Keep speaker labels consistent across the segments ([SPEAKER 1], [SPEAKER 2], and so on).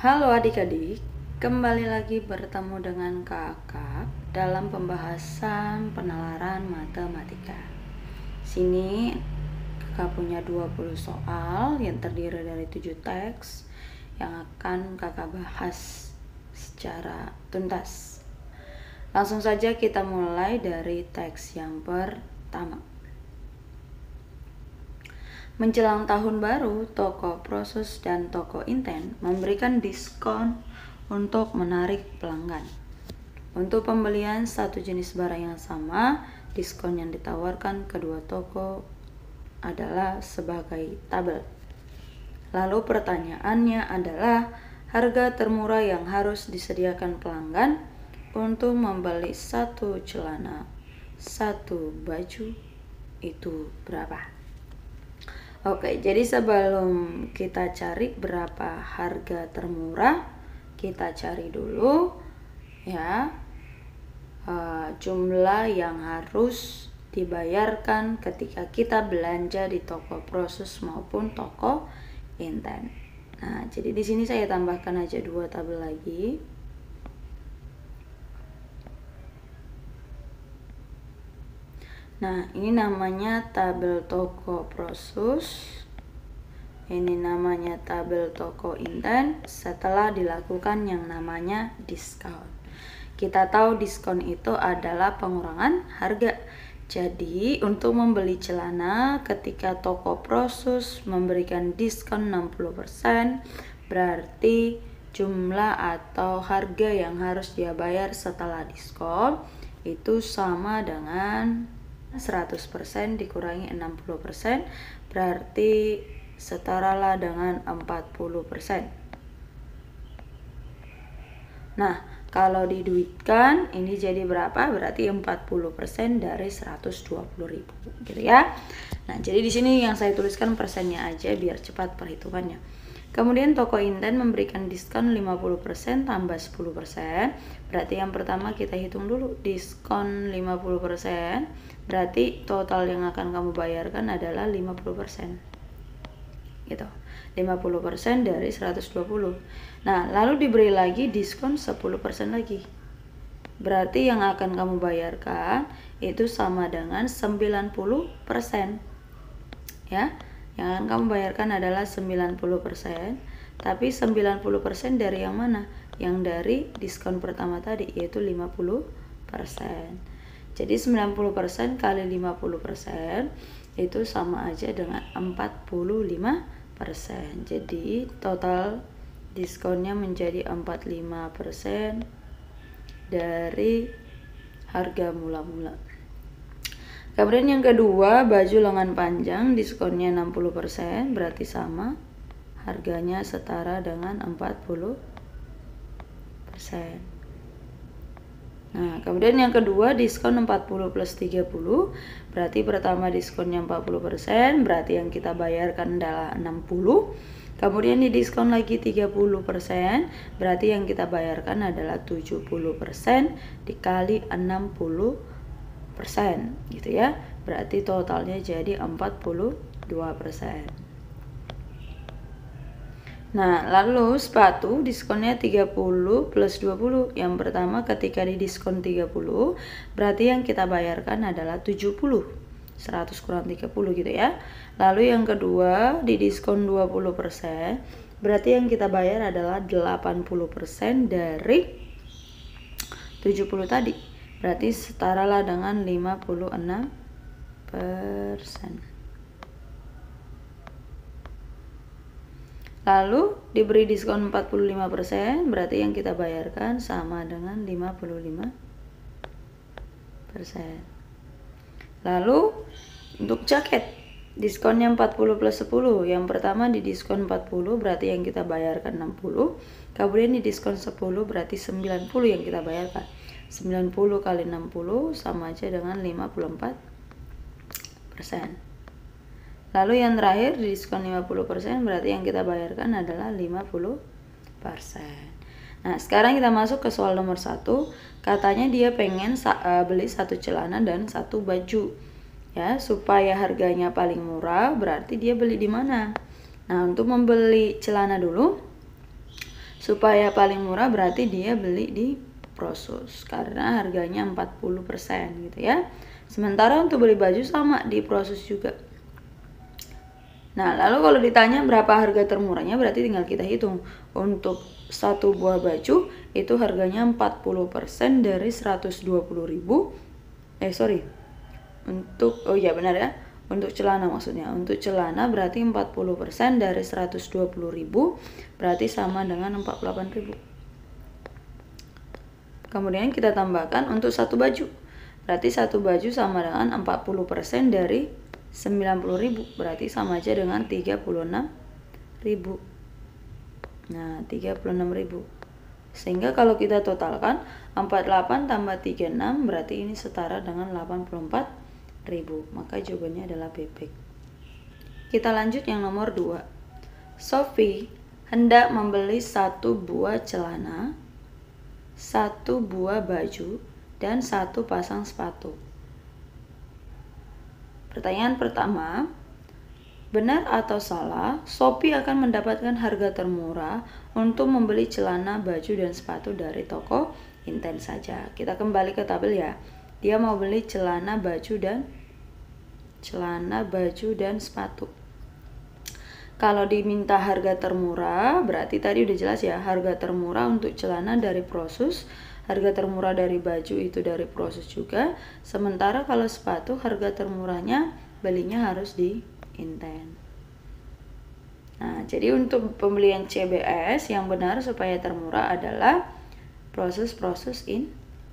[SPEAKER 1] Halo adik-adik, kembali lagi bertemu dengan Kakak dalam pembahasan penalaran matematika. Sini Kakak punya 20 soal yang terdiri dari 7 teks yang akan Kakak bahas secara tuntas. Langsung saja kita mulai dari teks yang pertama. Menjelang tahun baru, toko Prosus dan toko Inten memberikan diskon untuk menarik pelanggan. Untuk pembelian satu jenis barang yang sama, diskon yang ditawarkan kedua toko adalah sebagai tabel. Lalu pertanyaannya adalah, harga termurah yang harus disediakan pelanggan untuk membeli satu celana, satu baju itu berapa? Oke, jadi sebelum kita cari berapa harga termurah, kita cari dulu ya jumlah yang harus dibayarkan ketika kita belanja di toko Prosus maupun toko Inten. Nah, jadi di sini saya tambahkan aja 2 tabel lagi. Nah, ini namanya tabel toko Prosus, ini namanya tabel toko Inten setelah dilakukan yang namanya diskon. Kita tahu diskon itu adalah pengurangan harga. Jadi, untuk membeli celana ketika toko Prosus memberikan diskon 60%, berarti jumlah atau harga yang harus dia bayar setelah diskon itu sama dengan 100% dikurangi 60%, berarti setaralah dengan 40%. Nah, kalau diduitkan ini jadi berapa? Berarti 40% dari 120.000 gitu ya. Nah, jadi di sini yang saya tuliskan persennya aja biar cepat perhitungannya. Kemudian toko Inten memberikan diskon 50% tambah 10%. Berarti yang pertama kita hitung dulu diskon 50%. Berarti total yang akan kamu bayarkan adalah 50%. Gitu. 50% dari 120. Nah, lalu diberi lagi diskon 10% lagi. Berarti yang akan kamu bayarkan itu sama dengan 90%. Ya. Yang akan kamu bayarkan adalah 90%, tapi 90% dari yang mana? Yang dari diskon pertama tadi, yaitu 50%. Jadi 90% kali 50% itu sama aja dengan 45%. Jadi total diskonnya menjadi 45% dari harga mula-mula. Kemudian yang kedua, baju lengan panjang diskonnya 60%, berarti sama, harganya setara dengan 40%. Nah, kemudian yang kedua diskon 40 plus 30, berarti pertama diskonnya 40%, berarti yang kita bayarkan adalah 60. Kemudian di diskon lagi 30%, berarti yang kita bayarkan adalah 70% dikali 60%, gitu ya. Berarti totalnya jadi 42%. Nah, lalu sepatu diskonnya 30 plus 20. Yang pertama ketika di diskon 30, berarti yang kita bayarkan adalah 70. 100 kurang 30 gitu ya. Lalu yang kedua di diskon 20%, berarti yang kita bayar adalah 80% dari 70 tadi. Berarti setaralah dengan 56%. Lalu diberi diskon 45%, berarti yang kita bayarkan sama dengan 55%. Lalu untuk jaket diskonnya 40 plus 10. Yang pertama di diskon 40, berarti yang kita bayarkan 60. Kemudian di diskon 10, berarti 90 yang kita bayarkan. 90 kali 60 sama aja dengan 54%. Lalu yang terakhir di diskon 50%, berarti yang kita bayarkan adalah 50%. Nah, sekarang kita masuk ke soal nomor 1. Katanya dia pengen beli satu celana dan satu baju. Ya, supaya harganya paling murah, berarti dia beli di mana? Nah, untuk membeli celana dulu, Supaya paling murah berarti dia beli di Prosus karena harganya 40% gitu ya. Sementara untuk beli baju sama di Prosus juga. Nah, lalu kalau ditanya berapa harga termurahnya berarti tinggal kita hitung. Untuk satu buah baju itu harganya 40% dari 120.000. Untuk benar ya. Untuk celana maksudnya. Untuk celana berarti 40% dari 120.000 berarti sama dengan 48.000. Kemudian kita tambahkan untuk satu baju. Berarti satu baju sama dengan 40% dari 90.000. Berarti sama aja dengan 36.000. Nah, 36.000. Sehingga kalau kita totalkan 48 tambah 36 berarti ini setara dengan 84.000. Maka jawabannya adalah bebek. Kita lanjut yang nomor 2. Sophie hendak membeli satu buah celana, satu buah baju, dan satu pasang sepatu. Pertanyaan pertama, benar atau salah, Sophie akan mendapatkan harga termurah untuk membeli celana, baju, dan sepatu dari toko Inten saja. Kita kembali ke tabel ya. Dia mau beli celana, baju, dan sepatu. Kalau diminta harga termurah, berarti tadi udah jelas ya, harga termurah untuk celana dari Prosus, harga termurah dari baju itu dari Prosus juga. Sementara kalau sepatu harga termurahnya belinya harus di Inten. Nah, jadi untuk pembelian CBS yang benar supaya termurah adalah Prosus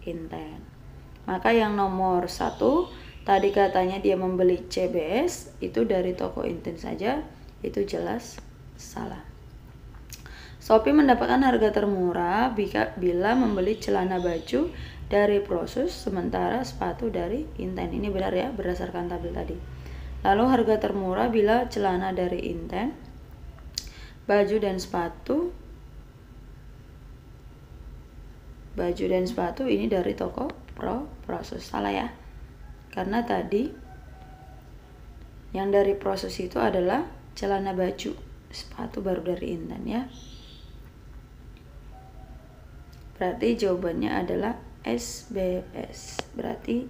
[SPEAKER 1] Inten. Maka yang nomor 1 tadi katanya dia membeli CBS itu dari toko Inten saja, itu jelas salah. Sophie mendapatkan harga termurah bila membeli celana baju dari Prosus sementara sepatu dari Inten. Ini benar ya berdasarkan tabel tadi. Lalu harga termurah bila celana dari Inten, baju dan sepatu ini dari toko Prosus. Salah ya. Karena tadi yang dari Prosus itu adalah celana baju, sepatu baru dari Inten ya. Berarti jawabannya adalah SBS. Berarti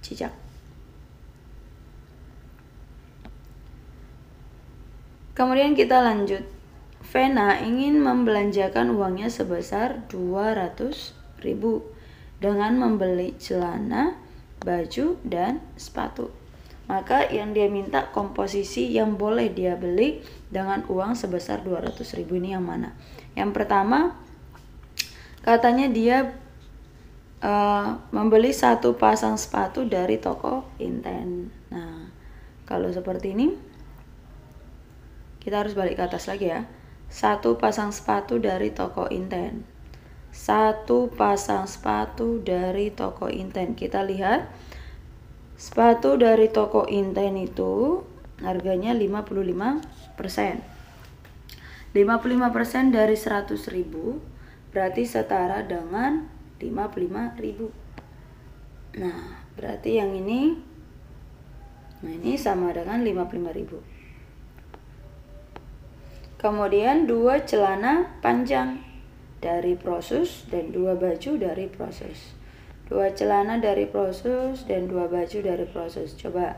[SPEAKER 1] cicak. Kemudian kita lanjut. Vena ingin membelanjakan uangnya sebesar 200.000 dengan membeli celana, baju, dan sepatu. Maka yang dia minta komposisi yang boleh dia beli dengan uang sebesar 200.000 ini yang mana? Yang pertama, katanya dia membeli satu pasang sepatu dari toko Inten. Nah, kalau seperti ini, kita harus balik ke atas lagi ya. Satu pasang sepatu dari toko Inten. Satu pasang sepatu dari toko Inten. Kita lihat. Sepatu dari toko Inten itu harganya 55%. 55% dari 100.000 berarti setara dengan 55.000. Nah, berarti yang ini sama dengan 55.000. Kemudian 2 celana panjang dari Prosus dan 2 baju dari Prosus. 2 celana dari Prosus dan 2 baju dari Prosus. Coba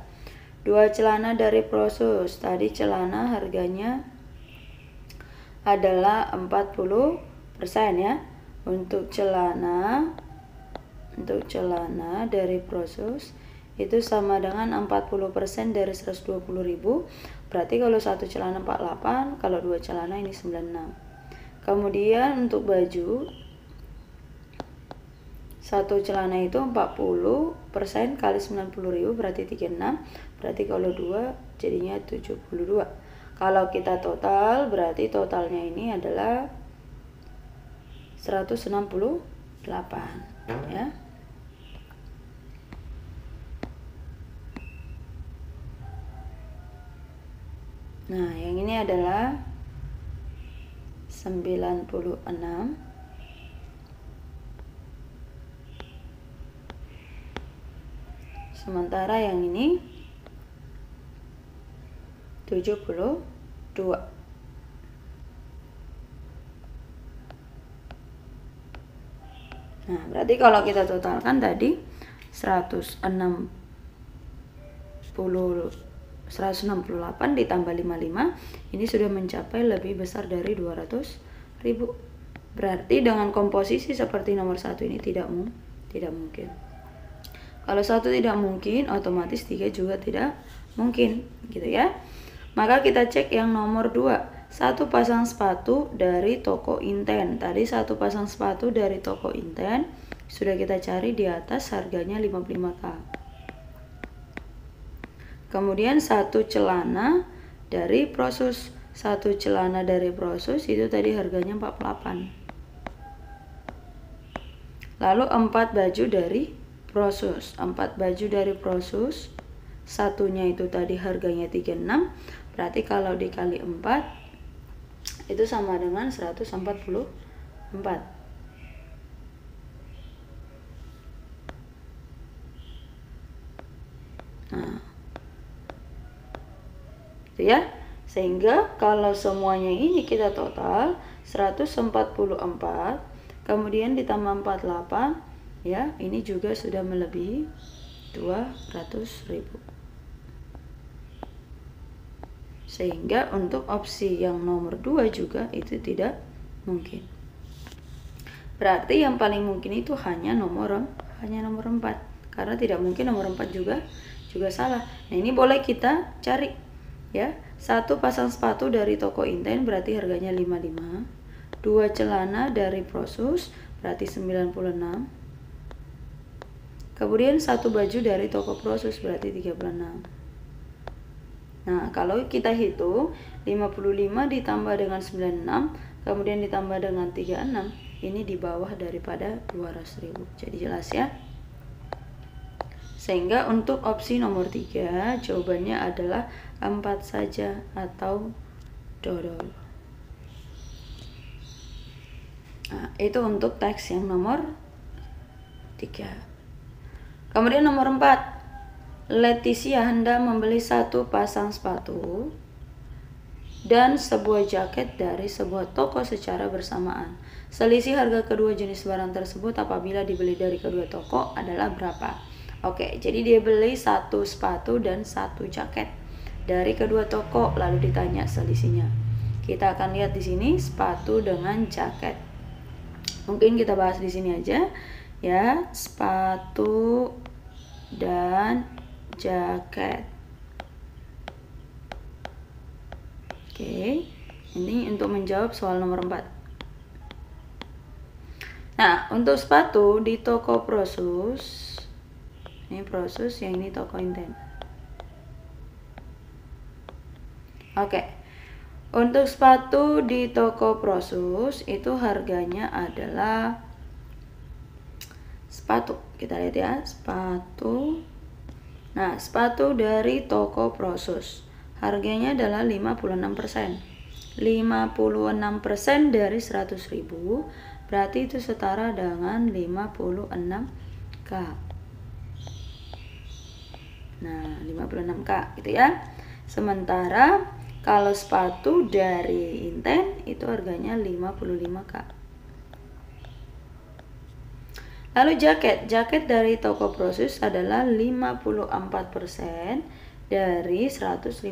[SPEAKER 1] 2 celana dari Prosus. Tadi celana harganya adalah 40% ya. Untuk celana dari Prosus itu sama dengan 40% dari 120.000. Berarti kalau satu celana 48, kalau 2 celana ini 96. Kemudian untuk baju, satu celana itu 40% kali 90.000 berarti 36. Berarti kalau 2 jadinya 72. Kalau kita total berarti totalnya ini adalah 168 ya. Nah, yang ini adalah 96. Sementara yang ini 72. Nah, berarti kalau kita totalkan tadi 168 ditambah 55 ini sudah mencapai lebih besar dari 200.000. Berarti dengan komposisi seperti nomor 1 ini tidak mungkin. Kalau 1 tidak mungkin, otomatis 3 juga tidak mungkin, gitu ya. Maka kita cek yang nomor 2. 1 pasang sepatu dari toko Inten. Tadi 1 pasang sepatu dari toko Inten sudah kita cari di atas, harganya 55.000. Kemudian 1 celana dari Prosus. 1 celana dari Prosus itu tadi harganya 48. Lalu 4 baju dari Prosus. 4 baju dari Prosus, satunya itu tadi harganya 36. Berarti kalau dikali 4 itu sama dengan 144. Nah, itu ya. Sehingga kalau semuanya ini kita total 144, kemudian ditambah 48, ya, ini juga sudah melebihi 200.000. Sehingga untuk opsi yang nomor 2 juga itu tidak mungkin. Berarti yang paling mungkin itu hanya nomor 4, karena tidak mungkin nomor 4 juga salah. Nah, ini boleh kita cari ya. 1 pasang sepatu dari toko Inten berarti harganya 55. 2 celana dari Prosus berarti 96. Kemudian 1 baju dari toko Prosus berarti 36. Nah, kalau kita hitung 55 ditambah dengan 96 kemudian ditambah dengan 36, ini di bawah daripada 200.000. Jadi jelas ya. Sehingga untuk opsi nomor 3 jawabannya adalah 4 saja atau dodol. Nah, itu untuk teks yang nomor 3. Kemudian nomor 4, Leticia hendak membeli 1 pasang sepatu dan sebuah jaket dari sebuah toko secara bersamaan. Selisih harga kedua jenis barang tersebut apabila dibeli dari kedua toko adalah berapa? Oke, jadi dia beli 1 sepatu dan 1 jaket dari kedua toko, lalu ditanya selisihnya. Kita akan lihat di sini sepatu dengan jaket. Mungkin kita bahas di sini aja ya, sepatu dan jaket. Oke, ini untuk menjawab soal nomor 4. Nah, untuk sepatu di toko Prosus, ini Prosus, yang ini toko Inten. Oke, untuk sepatu di toko Prosus itu harganya adalah sepatu. Kita lihat ya, sepatu. Nah, sepatu dari toko Prosus harganya adalah 56%. 56% dari 100.000 berarti itu setara dengan 56.000. Nah, 56.000 gitu ya. Sementara kalau sepatu dari Inten itu harganya 55.000. Lalu jaket dari toko Prosus adalah 54% dari 150.000.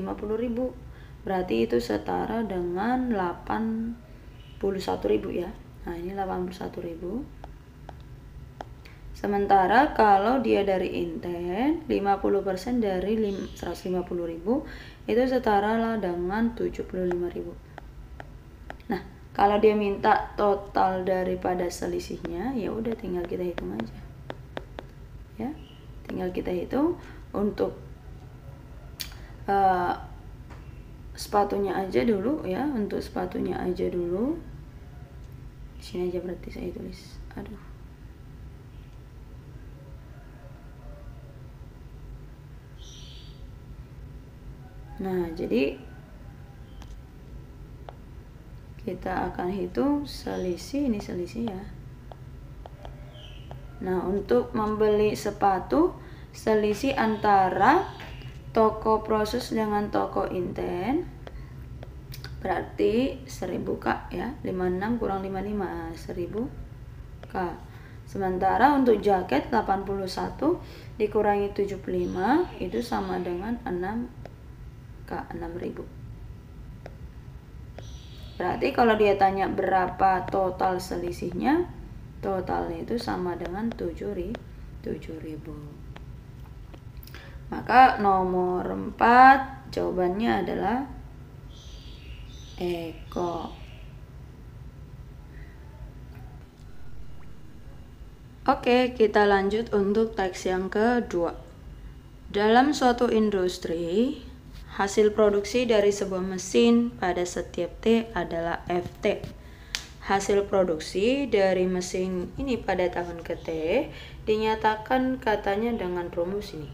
[SPEAKER 1] Berarti itu setara dengan 81.000 ya. Nah, ini 81.000. Sementara kalau dia dari Inten, 50% dari 150.000 itu setara lah dengan 75.000. Nah, kalau dia minta total daripada selisihnya, ya udah tinggal kita hitung aja. Ya, tinggal kita hitung untuk sepatunya aja dulu ya. Untuk sepatunya aja dulu. Di sini aja berarti saya tulis. Aduh. Nah, jadi kita akan hitung selisih, ini selisih ya. Nah, untuk membeli sepatu, selisih antara toko Prosus dengan toko Inten berarti 1000 K ya. 56 kurang 55, 1000 K. Sementara untuk jaket 81 dikurangi 75 itu sama dengan 6.000. Berarti kalau dia tanya berapa total selisihnya, totalnya itu sama dengan 7.000. Maka nomor 4 jawabannya adalah Eko. Oke, kita lanjut untuk teks yang kedua. Dalam suatu industri, hasil produksi dari sebuah mesin pada setiap T adalah FT. Hasil produksi dari mesin ini pada tahun ke T dinyatakan katanya dengan rumus ini.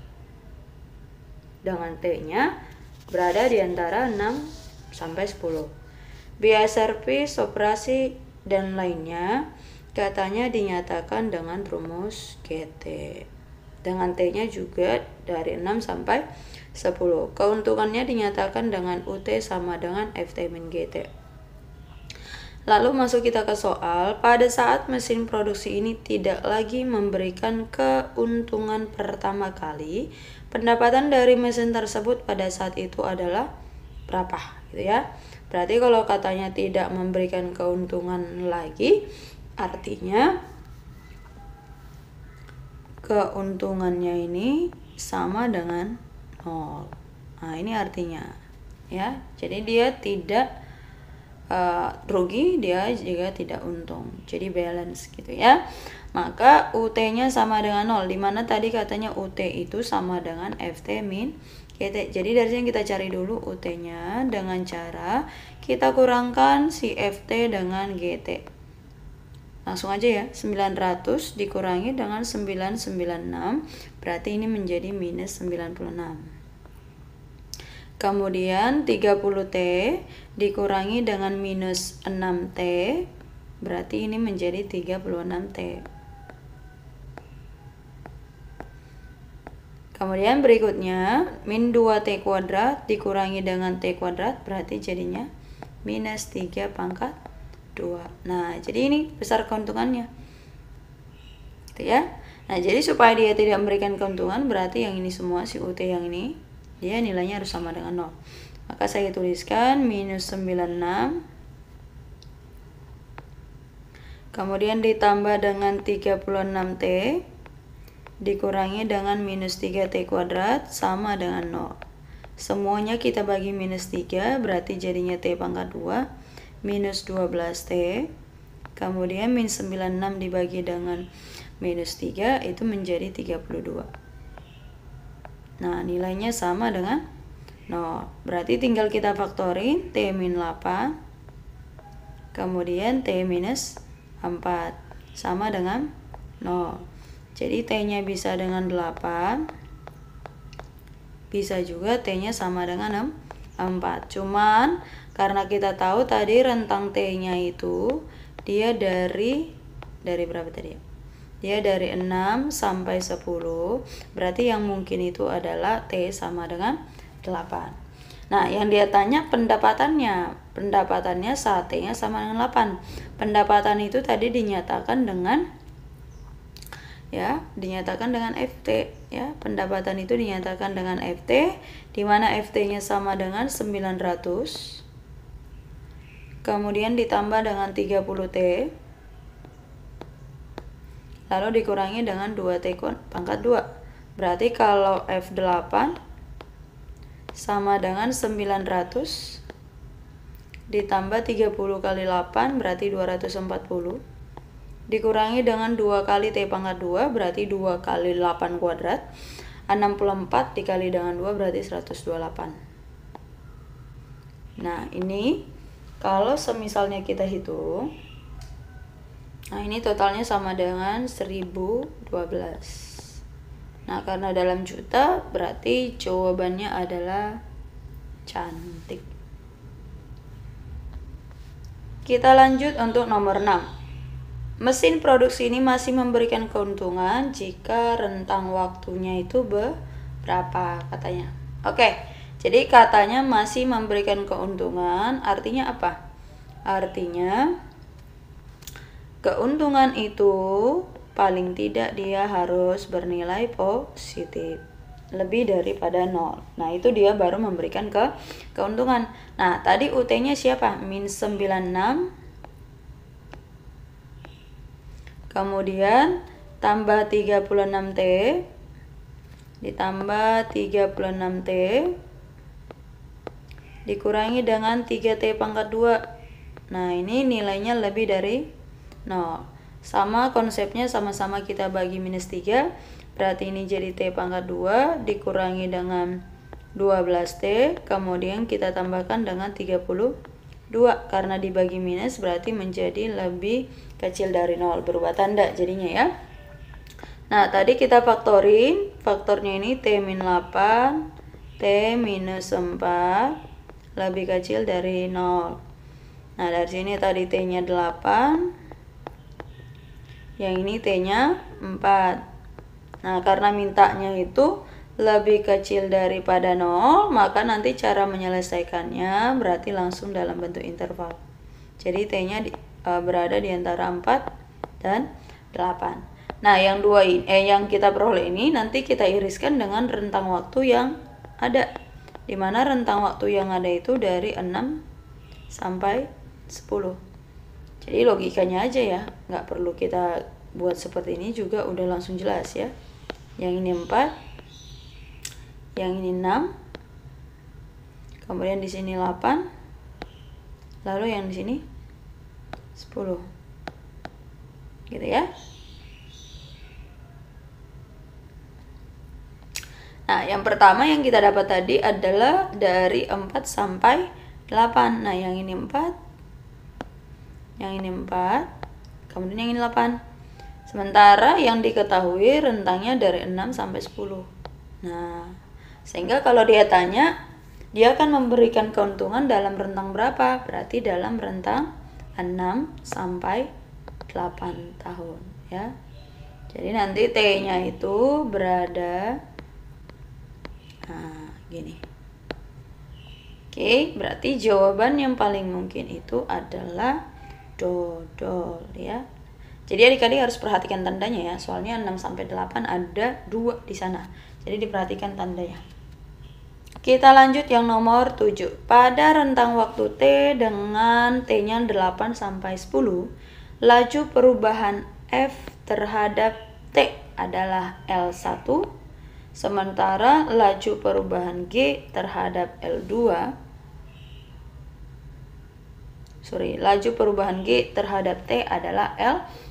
[SPEAKER 1] Dengan T-nya berada di antara 6 sampai 10. Biaya servis, operasi, dan lainnya katanya dinyatakan dengan rumus GT. Dengan T-nya juga dari 6 sampai 10. Keuntungannya dinyatakan dengan UT sama dengan FT min GT. Lalu masuk kita ke soal. Pada saat mesin produksi ini tidak lagi memberikan keuntungan pertama kali, pendapatan dari mesin tersebut pada saat itu adalah berapa, gitu ya. Berarti kalau katanya tidak memberikan keuntungan lagi, artinya keuntungannya ini sama dengan 0. Nah, ini artinya ya. Jadi dia tidak rugi, dia juga tidak untung. Jadi balance gitu ya. Maka UT-nya sama dengan 0, dimana tadi katanya UT itu sama dengan FT min GT. Jadi dari sini kita cari dulu UT-nya dengan cara kita kurangkan si FT dengan GT. Langsung aja ya, 900 dikurangi dengan 996, berarti ini menjadi minus 96. Kemudian 30T dikurangi dengan minus 6T, berarti ini menjadi 36T. Kemudian berikutnya, min 2T kuadrat dikurangi dengan T kuadrat, berarti jadinya minus 3 pangkat 2. Nah, jadi ini besar keuntungannya. Gitu ya. Nah, jadi supaya dia tidak memberikan keuntungan, berarti yang ini semua, si UT yang ini, dia nilainya harus sama dengan 0. Maka saya tuliskan minus 96. Kemudian ditambah dengan 36T dikurangi dengan minus 3T kuadrat sama dengan 0. Semuanya kita bagi minus 3, berarti jadinya T pangkat 2 minus 12T. Kemudian min 96 dibagi dengan minus 3 itu menjadi 32. Nah, nilainya sama dengan 0. Berarti tinggal kita faktorin T min 8. Kemudian T minus 4 sama dengan 0. Jadi T-nya bisa dengan 8. Bisa juga T-nya sama dengan 4. Cuman karena kita tahu tadi rentang T-nya itu dia dari berapa tadi ya? Dia dari 6 sampai 10. Berarti yang mungkin itu adalah T sama dengan 8. Nah, yang dia tanya pendapatannya. Pendapatannya saat T-nya sama dengan 8. Pendapatan itu tadi dinyatakan dengan FT ya. Pendapatan itu dinyatakan dengan FT, di mana FT-nya sama dengan 900. Kemudian ditambah dengan 30T. Lalu dikurangi dengan 2T pangkat 2. Berarti kalau F8 sama dengan 900 ditambah 30 kali 8 berarti 240. Dikurangi dengan 2 kali T pangkat 2 berarti 2 kali 8 kuadrat. 64 dikali dengan 2 berarti 128. Nah, ini kalau semisalnya kita hitung, nah ini totalnya sama dengan 1012. Nah, karena dalam juta berarti jawabannya adalah cantik. Kita lanjut untuk nomor 6. Mesin produksi ini masih memberikan keuntungan jika rentang waktunya itu berapa katanya. Oke. Jadi katanya masih memberikan keuntungan, artinya apa? Artinya keuntungan itu paling tidak dia harus bernilai positif, lebih daripada 0. Nah, itu dia baru memberikan keuntungan. Nah, tadi UT-nya siapa? Min 96. Kemudian tambah 36T ditambah 36T dikurangi dengan 3T pangkat 2. Nah, ini nilainya lebih dari 0. Sama konsepnya, sama-sama kita bagi minus 3. Berarti ini jadi T pangkat 2 dikurangi dengan 12T. Kemudian kita tambahkan dengan 32. Karena dibagi minus berarti menjadi lebih kecil dari 0. Berubah tanda jadinya ya. Nah, tadi kita faktorin. Faktornya ini T min 8, T minus 4 lebih kecil dari 0. Nah, dari sini tadi T-nya 8. Yang ini T-nya 4. Nah, karena mintanya itu lebih kecil daripada 0, maka nanti cara menyelesaikannya berarti langsung dalam bentuk interval. Jadi T-nya berada di antara 4 dan 8. Nah, yang kita peroleh ini nanti kita iriskan dengan rentang waktu yang ada. Di mana rentang waktu yang ada itu dari 6 sampai 10. Jadi logikanya aja ya, nggak perlu kita buat seperti ini juga udah langsung jelas ya. Yang ini 4, yang ini 6, kemudian di sini 8, lalu yang di sini 10. Gitu ya. Nah, yang pertama yang kita dapat tadi adalah dari 4 sampai 8. Nah, yang ini 4, yang ini 4, kemudian yang ini 8. Sementara yang diketahui rentangnya dari 6 sampai 10. Nah, sehingga kalau dia tanya, dia akan memberikan keuntungan dalam rentang berapa? Berarti dalam rentang 6 sampai 8 tahun ya. Jadi nanti T-nya itu berada gini. Oke, berarti jawaban yang paling mungkin itu adalah dodol ya. Jadi adik-adik harus perhatikan tandanya ya, soalnya 6 sampai 8 ada 2 di sana. Jadi diperhatikan tandanya. Kita lanjut yang nomor 7. Pada rentang waktu T dengan T-nya 8 sampai 10, laju perubahan F terhadap T adalah L1. Sementara laju perubahan G terhadap laju perubahan G terhadap T adalah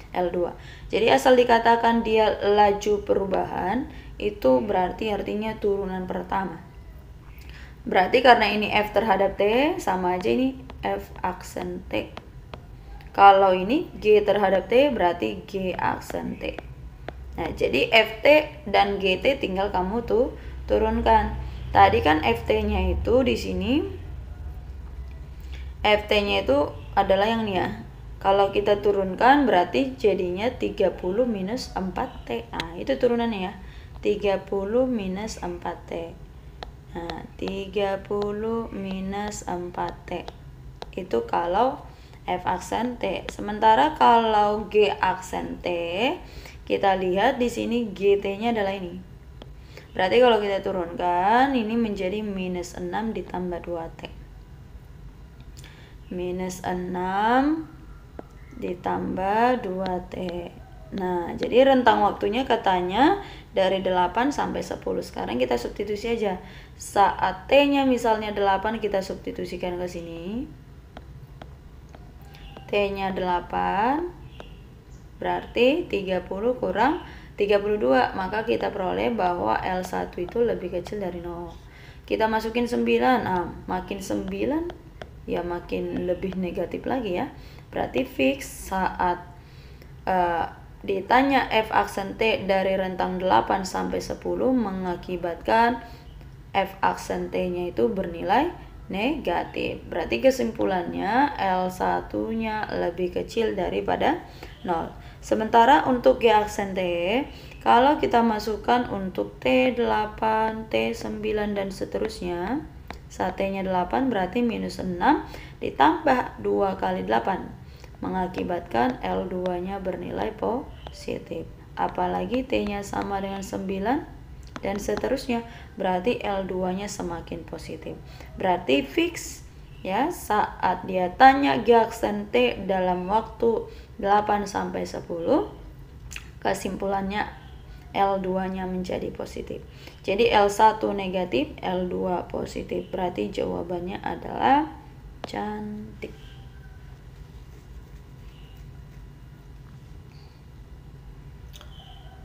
[SPEAKER 1] L2. Jadi asal dikatakan dia laju perubahan, itu berarti artinya turunan pertama. Berarti karena ini F terhadap T, sama aja ini F aksen T. Kalau ini G terhadap T, berarti G aksen T. Nah, jadi FT dan GT tinggal kamu turunkan. Tadi kan FT-nya itu di sini. FT-nya itu adalah yang ini ya. Kalau kita turunkan berarti jadinya 30 minus 4T. Nah, itu turunannya ya. 30 minus 4T. Nah, 30 minus 4T. Itu kalau F aksen T. Sementara kalau G aksen T, kita lihat di sini GT-nya adalah ini. Berarti kalau kita turunkan, ini menjadi minus 6 ditambah 2T. Minus 6 ditambah 2T. Nah, jadi rentang waktunya katanya dari 8 sampai 10. Sekarang kita substitusi aja. Saat T-nya misalnya 8, kita substitusikan ke sini. T-nya 8. Berarti 30 kurang 32, maka kita peroleh bahwa L1 itu lebih kecil dari 0. Kita masukin 9, makin 9 ya makin lebih negatif lagi ya. Berarti fix saat ditanya F aksen T dari rentang 8 sampai 10 mengakibatkan F aksen T-nya itu bernilai negatif. Berarti kesimpulannya L1-nya lebih kecil daripada 0. Sementara untuk G aksen T, kalau kita masukkan untuk T8, T9 dan seterusnya, saat T-nya 8 berarti minus 6 ditambah 2 kali 8 mengakibatkan L2-nya bernilai positif. apalagi T-nya sama dengan 9 dan seterusnya, berarti L2-nya semakin positif. Berarti fix ya, saat dia tanya Gaksen T dalam waktu 8 sampai 10, kesimpulannya L2-nya menjadi positif. Jadi L1 negatif, L2 positif. Berarti jawabannya adalah cantik.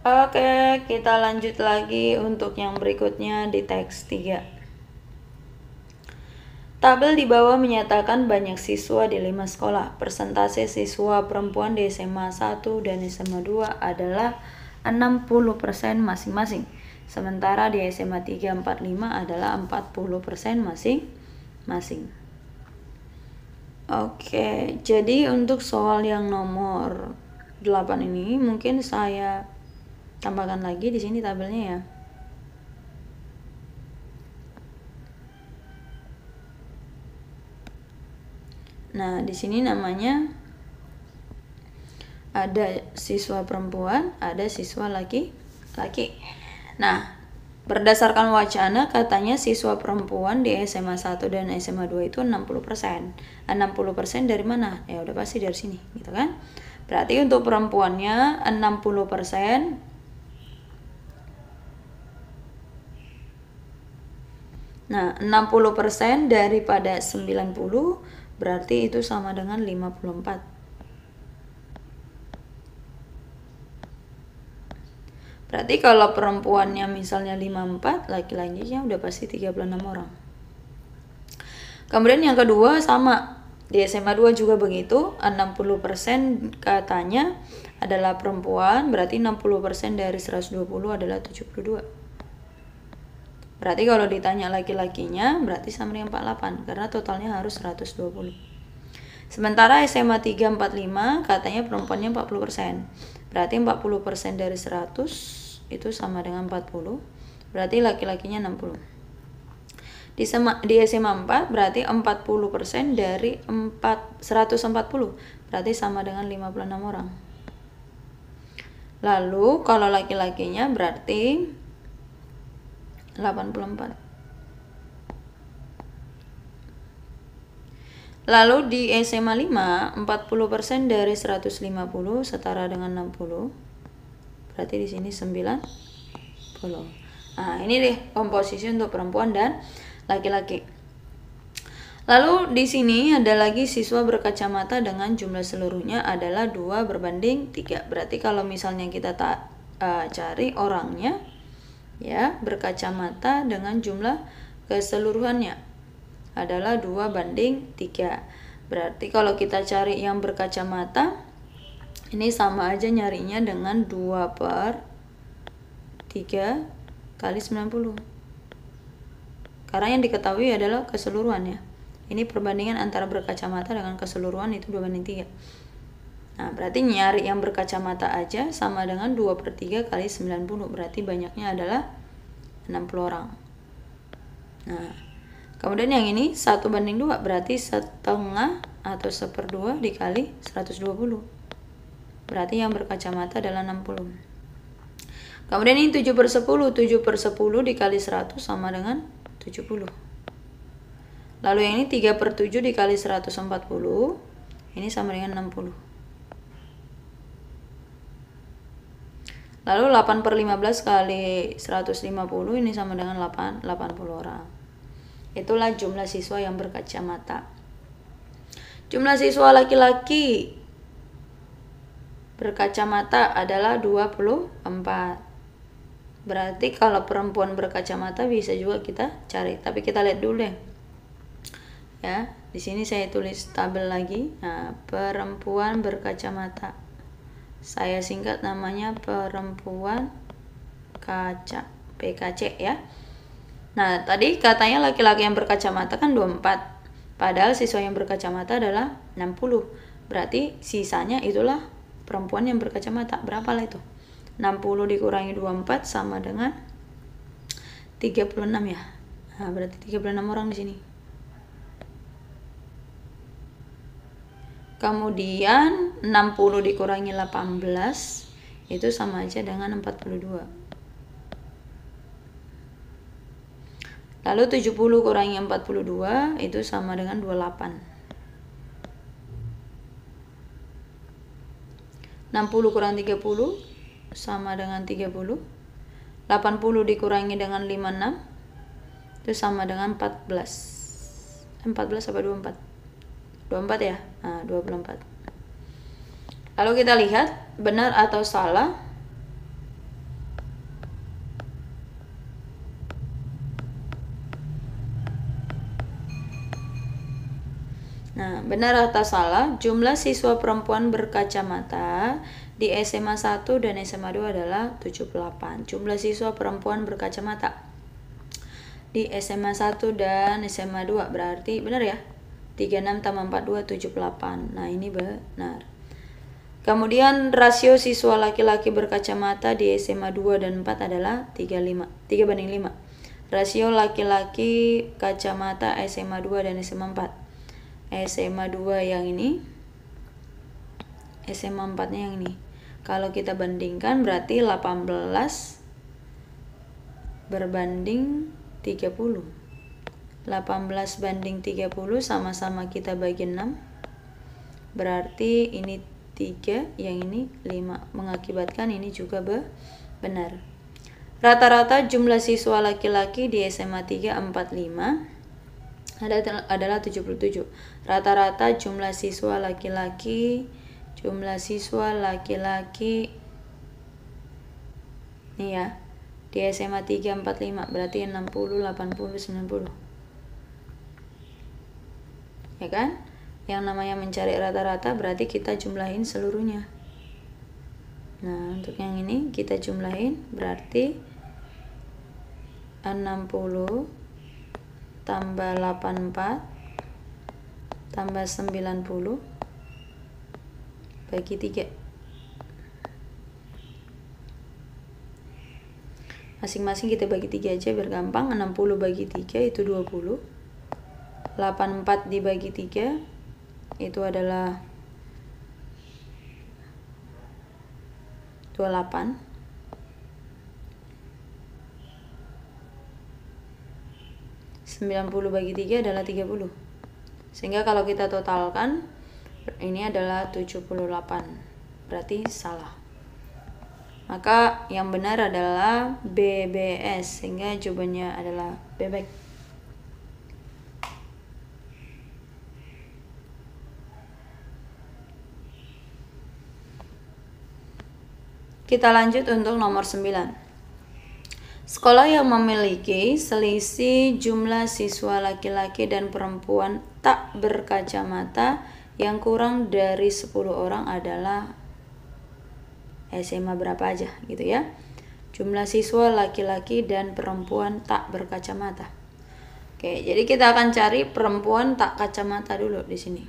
[SPEAKER 1] Oke, kita lanjut lagi untuk yang berikutnya di teks 3. Tabel di bawah menyatakan banyak siswa di 5 sekolah. Persentase siswa perempuan di SMA 1 dan SMA 2 adalah 60% masing-masing. Sementara di SMA 3, 4, 5 adalah 40% masing-masing. Oke, jadi untuk soal yang nomor 8 ini mungkin saya tambahkan lagi di sini tabelnya ya. Nah, di sini namanya ada siswa perempuan, ada siswa laki-laki. Nah, berdasarkan wacana katanya siswa perempuan di SMA 1 dan SMA 2 itu 60%. 60% dari mana? Ya udah pasti dari sini, gitu kan? Berarti untuk perempuannya 60%. Nah, 60% daripada 90 berarti itu sama dengan 54. Berarti kalau perempuannya misalnya 54, laki-lakinya udah pasti 36 orang. Kemudian yang kedua sama, di SMA 2 juga begitu, 60% katanya adalah perempuan, berarti 60% dari 120 adalah 72. Berarti kalau ditanya laki-lakinya berarti sama dengan 48, karena totalnya harus 120. Sementara SMA 3, 4, 5 katanya perempuannya 40%. Berarti 40% dari 100 itu sama dengan 40. Berarti laki-lakinya 60. Di SMA 4 berarti 40% dari 140. Berarti sama dengan 56 orang. Lalu kalau laki-lakinya berarti 84. Lalu di SMA 5, 40% dari 150 setara dengan 60. Berarti di sini 90. Nah, ini deh komposisi untuk perempuan dan laki-laki. Lalu di sini ada lagi siswa berkacamata dengan jumlah seluruhnya adalah 2 berbanding 3. Berarti kalau misalnya kita cari orangnya ya, berkacamata dengan jumlah keseluruhannya adalah 2 banding 3. Berarti kalau kita cari yang berkacamata, ini sama aja nyarinya dengan 2 per 3 kali 90. Karena yang diketahui adalah keseluruhannya. Ini perbandingan antara berkacamata dengan keseluruhan itu 2 banding 3. Nah, berarti nyari yang berkacamata aja sama dengan 2 per 3 kali 90. Berarti banyaknya adalah 60 orang. Nah, kemudian yang ini 1 banding 2. Berarti setengah atau 1/2 dikali 120. Berarti yang berkacamata adalah 60. Kemudian ini 7 per 10. 7 per 10 dikali 100 sama dengan 70. Lalu yang ini 3 per 7 dikali 140. Ini sama dengan 60. Lalu 8 per 15 kali 150. Ini sama dengan 80 orang. Itulah jumlah siswa yang berkacamata. Jumlah siswa laki-laki berkacamata adalah 24. Berarti kalau perempuan berkacamata bisa juga kita cari, tapi kita lihat dulu deh. Ya, di sini saya tulis tabel lagi. Nah, perempuan berkacamata. Saya singkat namanya perempuan kaca, PKC ya. Nah, tadi katanya laki-laki yang berkacamata kan 24. Padahal siswa yang berkacamata adalah 60. Berarti sisanya itulah perempuan yang berkacamata. Berapa lah itu? 60 dikurangi 24 sama dengan 36 ya. Nah, berarti 36 orang di sini. Kemudian 60 dikurangi 18 itu sama aja dengan 42. Lalu 70 kurangi 42 itu sama dengan 28. 60 kurang 30 sama dengan 30. 80 dikurangi dengan 56 itu sama dengan 14. 14 apa 24? 24 ya? Nah, 24. Lalu kita lihat benar atau salah. Nah, benar atau salah, jumlah siswa perempuan berkacamata di SMA 1 dan SMA 2 adalah 78. Jumlah siswa perempuan berkacamata di SMA 1 dan SMA 2 berarti benar ya? 36 tambah 42, 78. Nah, ini benar. Kemudian rasio siswa laki-laki berkacamata di SMA 2 dan 4 adalah 3:5. Rasio laki-laki kacamata SMA 2 dan SMA 4. SMA 2 yang ini, SMA 4-nya yang ini. Kalau kita bandingkan berarti 18 berbanding 30. 18 banding 30 sama-sama kita bagi 6. Berarti ini 3, yang ini 5. Mengakibatkan ini juga benar. Rata-rata jumlah siswa laki-laki di SMA 3, 4, 5 adalah 77. Rata-rata jumlah siswa laki-laki nih ya, di SMA 3, 4, 5 berarti 60, 80, 90. Ya kan? Yang namanya mencari rata-rata berarti kita jumlahin seluruhnya. Nah, untuk yang ini kita jumlahin berarti 60 tambah 84 tambah 90 bagi 3. Masing-masing kita bagi 3 aja biar gampang. 60 bagi 3 itu 20. 84 dibagi 3 itu adalah 28. 90 bagi 3 adalah 30. Sehingga kalau kita totalkan ini adalah 78. Berarti salah. Maka yang benar adalah BBS, sehingga jawabannya adalah bebek. Kita lanjut untuk nomor 9. Sekolah yang memiliki selisih jumlah siswa laki-laki dan perempuan tak berkacamata yang kurang dari 10 orang adalah SMA berapa aja gitu ya. Jumlah siswa laki-laki dan perempuan tak berkacamata. Oke, jadi kita akan cari perempuan tak kacamata dulu di sini.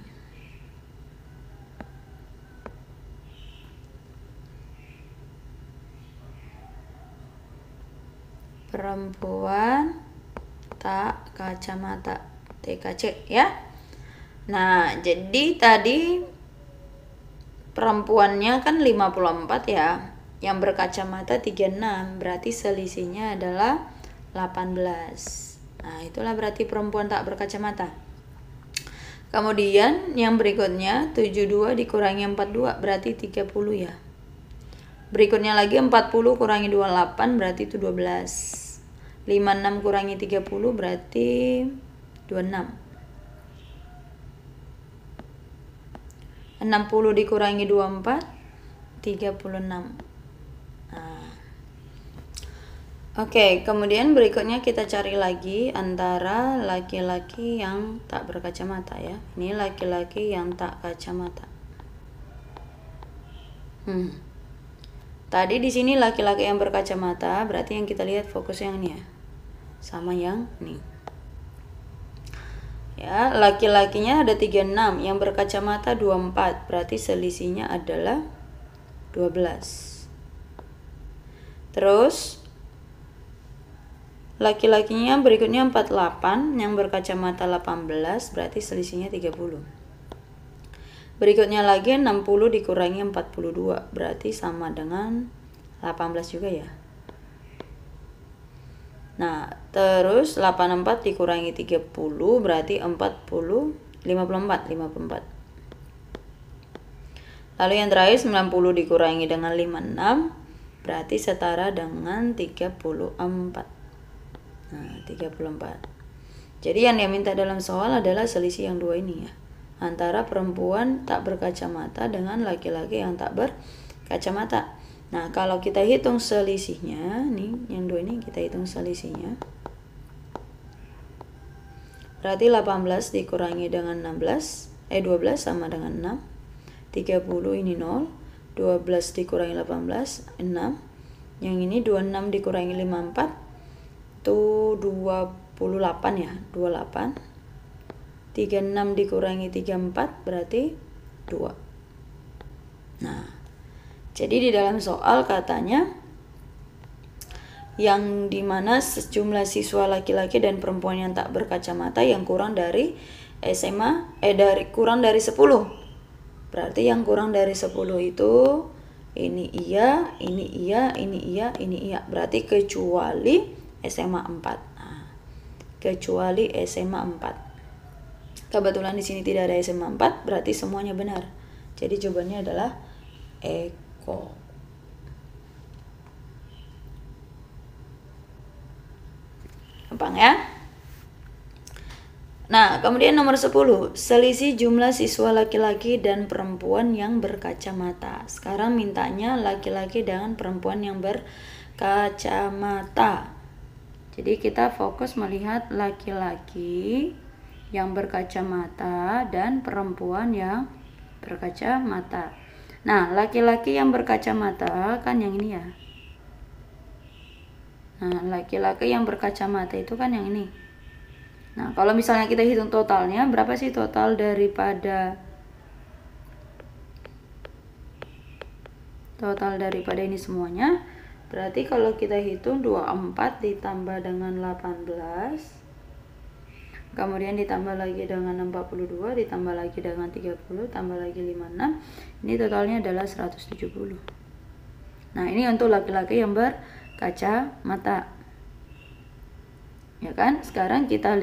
[SPEAKER 1] Perempuan tak kacamata, TKC ya. Nah, jadi tadi perempuannya kan 54 ya. Yang berkacamata 36, berarti selisihnya adalah 18. Nah, itulah berarti perempuan tak berkacamata. Kemudian yang berikutnya 72 dikurangi 42 berarti 30 ya. Berikutnya lagi 40 kurangi 28 berarti itu 12. 56 kurangi 30 berarti 26. 60 dikurangi 24 36. Nah. Oke, kemudian berikutnya kita cari lagi antara laki-laki yang tak berkacamata ya. Ini laki-laki yang tak kacamata. Tadi di sini laki-laki yang berkacamata, berarti yang kita lihat fokus yang ini ya. Sama yang ini. Ya, laki-lakinya ada 36, yang berkacamata 24, berarti selisihnya adalah 12. Terus laki-lakinya berikutnya 48, yang berkacamata 18, berarti selisihnya 30. Berikutnya lagi 60 dikurangi 42 berarti sama dengan 18 juga ya. Nah, terus 84 dikurangi 30 berarti 54. Lalu yang terakhir 90 dikurangi dengan 56 berarti setara dengan 34. Nah, 34. Jadi yang dia minta dalam soal adalah selisih yang dua ini ya. Antara perempuan tak berkacamata dengan laki-laki yang tak berkacamata. Nah, kalau kita hitung selisihnya, nih yang dua ini kita hitung selisihnya. Berarti 18 dikurangi dengan 12 sama dengan 6. 30 ini 0. 12 dikurangi 18, 6. Yang ini 26 dikurangi 54 itu 28 ya, 28. 36 dikurangi 34 berarti 2. Nah, jadi di dalam soal katanya yang dimana sejumlah siswa laki-laki dan perempuan yang tak berkacamata yang kurang dari kurang dari 10. Berarti yang kurang dari 10 itu ini iya, ini iya, ini iya, ini iya. Berarti kecuali SMA 4. Nah, kecuali SMA 4. Kebetulan di sini tidak ada SMA 4, berarti semuanya benar. Jadi jawabannya adalah Eko. Gampang ya? Nah, kemudian nomor 10, selisih jumlah siswa laki-laki dan perempuan yang berkacamata. Sekarang mintanya laki-laki dengan perempuan yang berkacamata. Jadi kita fokus melihat laki-laki yang berkacamata dan perempuan yang berkacamata. Nah, laki-laki yang berkacamata kan yang ini ya. Nah, laki-laki yang berkacamata itu kan yang ini. Nah, kalau misalnya kita hitung totalnya, berapa sih total daripada ini semuanya? Berarti kalau kita hitung 24 ditambah dengan 18, kemudian ditambah lagi dengan 42, ditambah lagi dengan 30, tambah lagi 56, ini totalnya adalah 170. Nah, ini untuk laki-laki yang berkacamata. Ya kan? Sekarang kita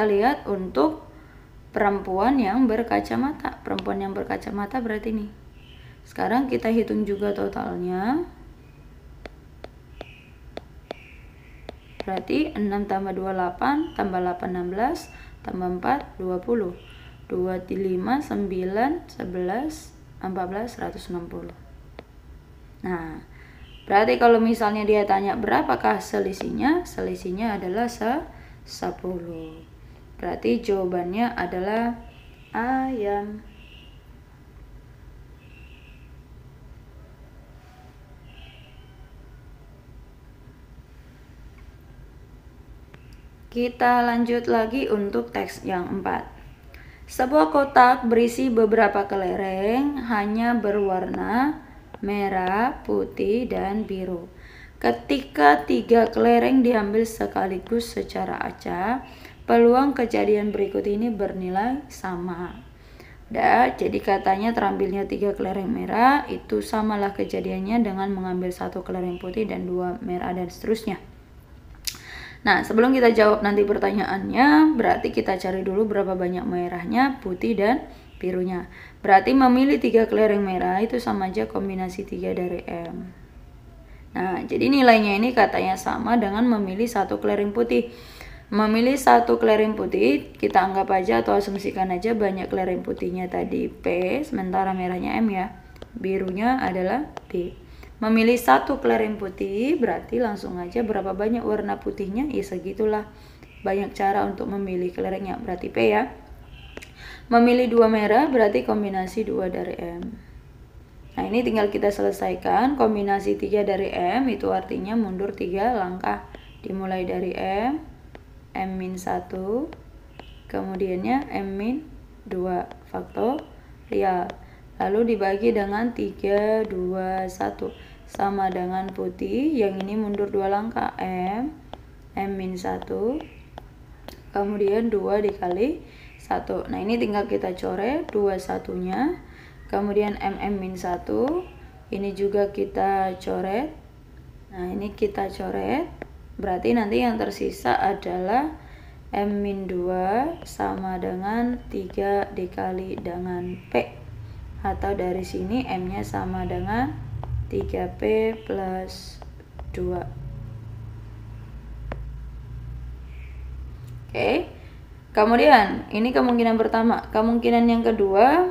[SPEAKER 1] lihat untuk perempuan yang berkacamata. Perempuan yang berkacamata berarti ini. Sekarang kita hitung juga totalnya. Berarti 6 tambah 2 8, tambah 8 16, tambah 4 20. 2 5 9 11 14 160. Nah, berarti kalau misalnya dia tanya berapakah selisihnya? Selisihnya adalah 10. Berarti jawabannya adalah ayam. Kita lanjut lagi untuk teks yang 4. Sebuah kotak berisi beberapa kelereng hanya berwarna merah, putih, dan biru. Ketika 3 kelereng diambil sekaligus secara acak, peluang kejadian berikut ini bernilai sama. Jadi katanya terambilnya 3 kelereng merah, itu samalah kejadiannya dengan mengambil 1 kelereng putih dan 2 merah dan seterusnya. Nah, sebelum kita jawab nanti pertanyaannya, berarti kita cari dulu berapa banyak merahnya, putih, dan birunya. Berarti memilih 3 kelereng merah itu sama aja kombinasi 3 dari M. Nah, jadi nilainya ini katanya sama dengan memilih 1 kelereng putih. Memilih 1 kelereng putih, kita anggap aja atau asumsikan aja banyak kelereng putihnya tadi P, sementara merahnya M ya. Birunya adalah B. Memilih 1 kelereng putih, berarti langsung aja berapa banyak warna putihnya, ya segitulah. Banyak cara untuk memilih kelerengnya, berarti P ya. Memilih 2 merah berarti kombinasi 2 dari M. Nah, ini tinggal kita selesaikan. Kombinasi 3 dari M itu artinya mundur 3 langkah. Dimulai dari M, M-1, kemudiannya M-2 faktorial. Lalu dibagi dengan 3, 2, 1. Sama dengan putih, yang ini mundur 2 langkah. M-1, kemudian 2 dikali 1. Nah ini tinggal kita coret 2 satunya, kemudian mm-1, ini juga kita coret. Nah ini kita coret, berarti nanti yang tersisa adalah M-2 sama dengan 3 dikali dengan P, atau dari sini M nya sama dengan 3P plus 2. Oke, kemudian ini kemungkinan pertama. Kemungkinan yang kedua,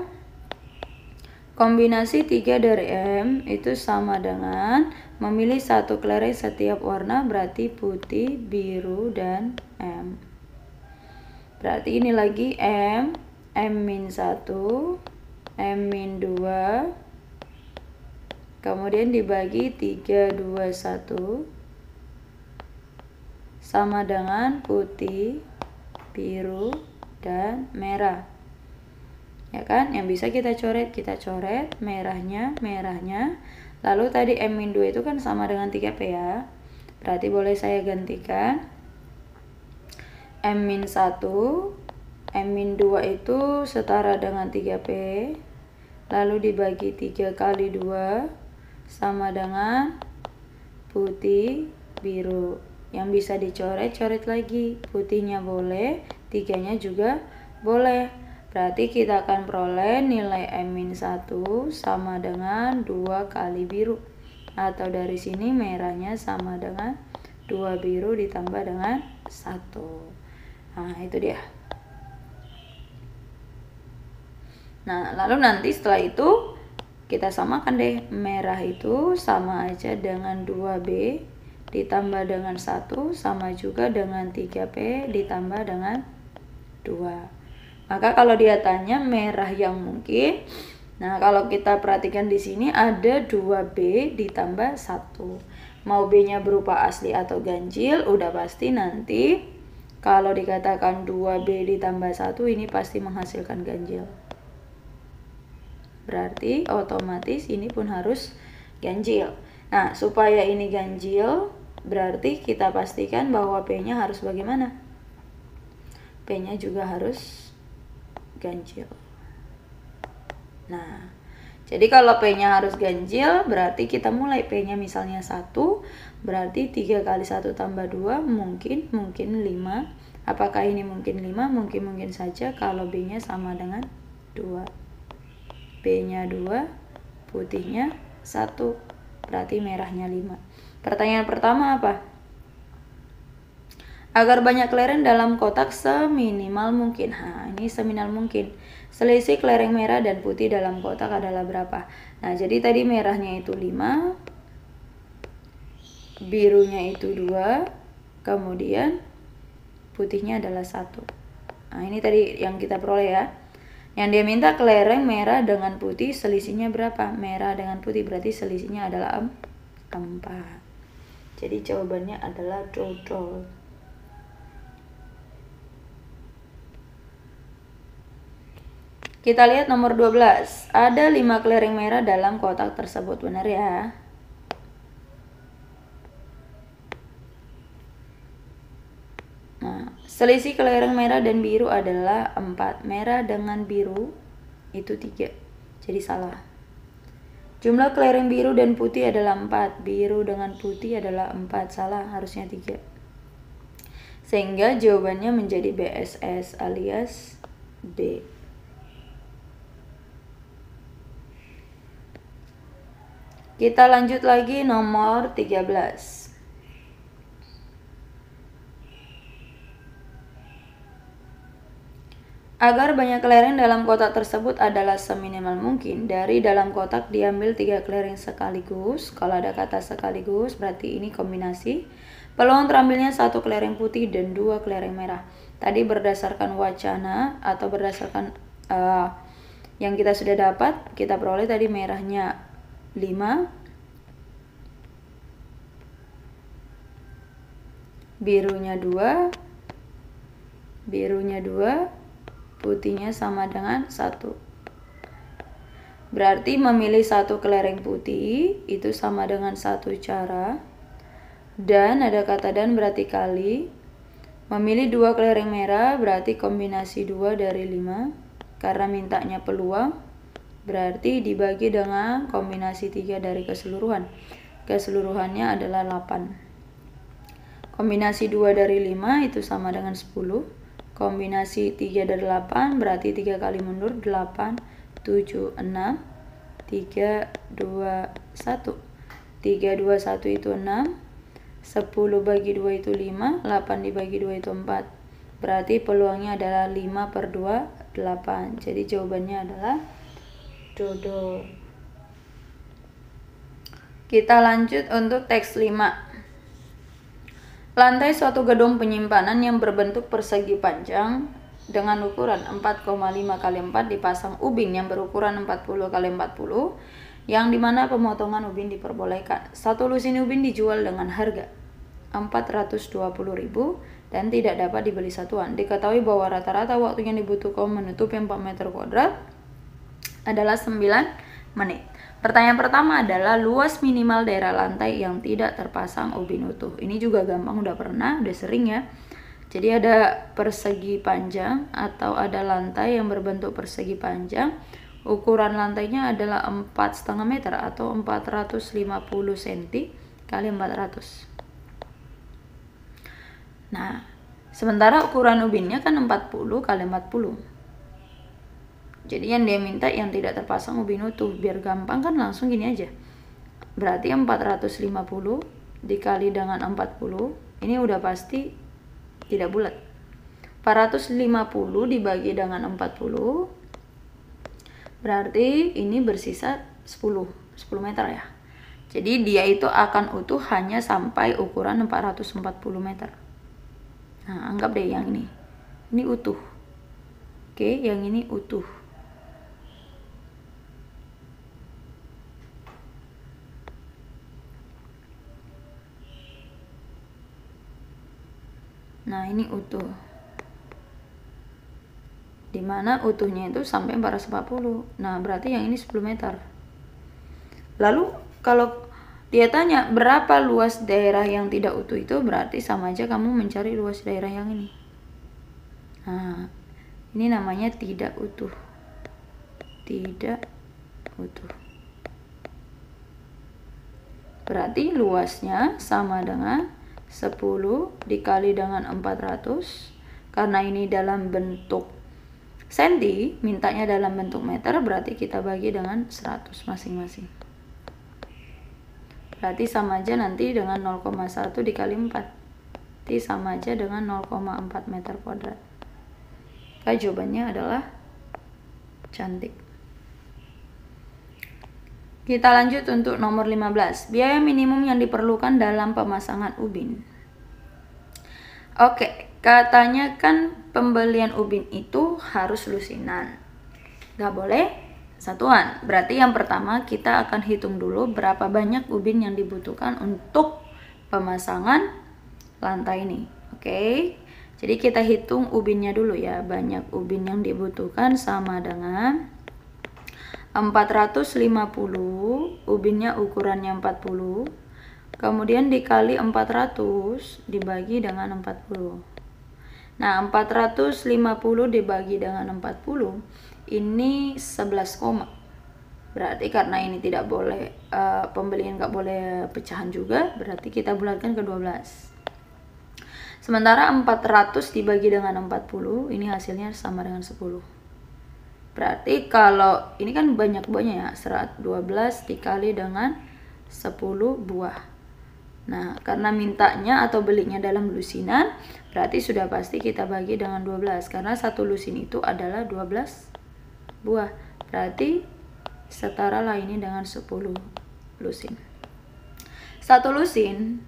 [SPEAKER 1] kombinasi 3 dari M itu sama dengan memilih satu kelereng setiap warna, berarti putih, biru, dan M. Berarti ini lagi M, M-1, M-2, kemudian dibagi 3, 2, 1, sama dengan putih, biru, dan merah. Ya kan, yang bisa kita coret merahnya, lalu tadi M-2 itu kan sama dengan 3P ya, berarti boleh saya gantikan M-1, M-2 itu setara dengan 3P, lalu dibagi 3 kali 2 sama dengan putih, biru. Yang bisa dicoret lagi, putihnya boleh, 3-nya juga boleh. Berarti kita akan peroleh nilai M-1 sama dengan 2 kali biru, atau dari sini merahnya sama dengan 2 biru ditambah dengan 1. Nah itu dia. Nah lalu nanti setelah itu kita samakan deh, merah itu sama aja dengan 2B ditambah dengan 1 sama juga dengan 3P ditambah dengan 2. Maka kalau dia tanya merah yang mungkin, nah kalau kita perhatikan di sini ada 2B ditambah 1. Mau B-nya berupa asli atau ganjil, udah pasti nanti kalau dikatakan 2B ditambah 1 ini pasti menghasilkan ganjil. Berarti otomatis ini pun harus ganjil. Nah, supaya ini ganjil, berarti kita pastikan bahwa P-nya harus bagaimana? P-nya juga harus ganjil. Nah, jadi kalau P-nya harus ganjil, berarti kita mulai P-nya misalnya 1, berarti 3 kali 1 tambah 2 mungkin 5. Apakah ini mungkin 5? Mungkin saja kalau B-nya sama dengan 2. B-nya 2, putihnya 1, berarti merahnya 5. Pertanyaan pertama apa? Agar banyak kelereng dalam kotak seminimal mungkin. Nah, ini seminimal mungkin. Selisih kelereng merah dan putih dalam kotak adalah berapa? Nah, jadi tadi merahnya itu 5, birunya itu 2, kemudian putihnya adalah 1. Nah, ini tadi yang kita peroleh ya. Yang dia minta kelereng merah dengan putih, selisihnya berapa? Merah dengan putih berarti selisihnya adalah 4. Jadi jawabannya adalah dodol. Kita lihat nomor 12. Ada 5 kelereng merah dalam kotak tersebut. Benar ya? Nah, selisih kelereng merah dan biru adalah 4. Merah dengan biru itu 3. Jadi salah. Jumlah kelereng biru dan putih adalah 4. Biru dengan putih adalah 4. Salah, harusnya 3. Sehingga jawabannya menjadi BSS alias B. Kita lanjut lagi nomor 13. Agar banyak kelereng dalam kotak tersebut adalah seminimal mungkin, dari dalam kotak diambil 3 kelereng sekaligus. Kalau ada kata sekaligus berarti ini kombinasi. Peluang terambilnya 1 kelereng putih dan 2 kelereng merah. Tadi berdasarkan wacana atau berdasarkan yang kita sudah dapat, kita peroleh tadi merahnya 5, birunya 2, putihnya sama dengan 1. Berarti memilih 1 kelereng putih itu sama dengan 1 cara. Dan ada kata dan berarti kali. Memilih 2 kelereng merah berarti kombinasi 2 dari 5. Karena mintanya peluang, berarti dibagi dengan kombinasi 3 dari keseluruhan. Keseluruhannya adalah 8. Kombinasi 2 dari 5 itu sama dengan 10. Kombinasi 3 dari 8 berarti 3 kali mundur 8, 7, 6, 3, 2, 1. 3, 2, 1 itu 6. 10 bagi 2 itu 5, 8 dibagi 2 itu 4. Berarti peluangnya adalah 5/2, 8. Jadi jawabannya adalah dodol. Kita lanjut untuk teks 5. Lantai suatu gedung penyimpanan yang berbentuk persegi panjang dengan ukuran 4,5 x 4 dipasang ubin yang berukuran 40 x 40 yang dimana pemotongan ubin diperbolehkan. Satu lusin ubin dijual dengan harga 420.000 dan tidak dapat dibeli satuan. Diketahui bahwa rata-rata waktu yang dibutuhkan menutupi 4 meter kuadrat adalah 9 menit. Pertanyaan pertama adalah luas minimal daerah lantai yang tidak terpasang ubin utuh. Ini juga gampang, udah pernah, udah sering ya. Jadi ada persegi panjang atau ada lantai yang berbentuk persegi panjang. Ukuran lantainya adalah 4,5 meter atau 450 cm kali 400. Nah, sementara ukuran ubinnya kan 40 kali 40. Jadi yang dia minta yang tidak terpasang ubin utuh. Biar gampang kan langsung gini aja. Berarti 450 dikali dengan 40. Ini udah pasti tidak bulat. 450 dibagi dengan 40. Berarti ini bersisa 10 meter ya. Jadi dia itu akan utuh hanya sampai ukuran 440 meter. Nah, anggap deh yang ini. Ini utuh. Oke, yang ini utuh. Nah, ini utuh. Dimana utuhnya itu sampai 440. Nah, berarti yang ini 10 meter. Lalu kalau dia tanya berapa luas daerah yang tidak utuh itu, berarti sama aja kamu mencari luas daerah yang ini. Nah, ini namanya tidak utuh. Tidak utuh. Berarti luasnya sama dengan 10 dikali dengan 400. Karena ini dalam bentuk senti, mintanya dalam bentuk meter, berarti kita bagi dengan 100 masing-masing. Berarti sama aja nanti dengan 0,1 dikali 4. Berarti sama aja dengan 0,4 meter kuadrat. Maka jawabannya adalah cantik. Kita lanjut untuk nomor 15. Biaya minimum yang diperlukan dalam pemasangan ubin. Oke, katanya kan pembelian ubin itu harus lusinan. Gak boleh satuan. Berarti yang pertama kita akan hitung dulu berapa banyak ubin yang dibutuhkan untuk pemasangan lantai ini. Oke. Jadi kita hitung ubinnya dulu ya. Banyak ubin yang dibutuhkan sama dengan 450. Ubinnya ukurannya 40. Kemudian dikali 400 dibagi dengan 40. Nah, 450 dibagi dengan 40 ini 11 koma. Berarti karena ini tidak boleh pembelian nggak boleh pecahan juga, berarti kita bulatkan ke 12. Sementara 400 dibagi dengan 40 ini hasilnya sama dengan 10. Berarti kalau ini kan banyak buahnya ya, 12 dikali dengan 10 buah. Nah, karena mintanya atau belinya dalam lusinan, berarti sudah pasti kita bagi dengan 12. Karena satu lusin itu adalah 12 buah. Berarti setaralah ini dengan 10 lusin. Satu lusin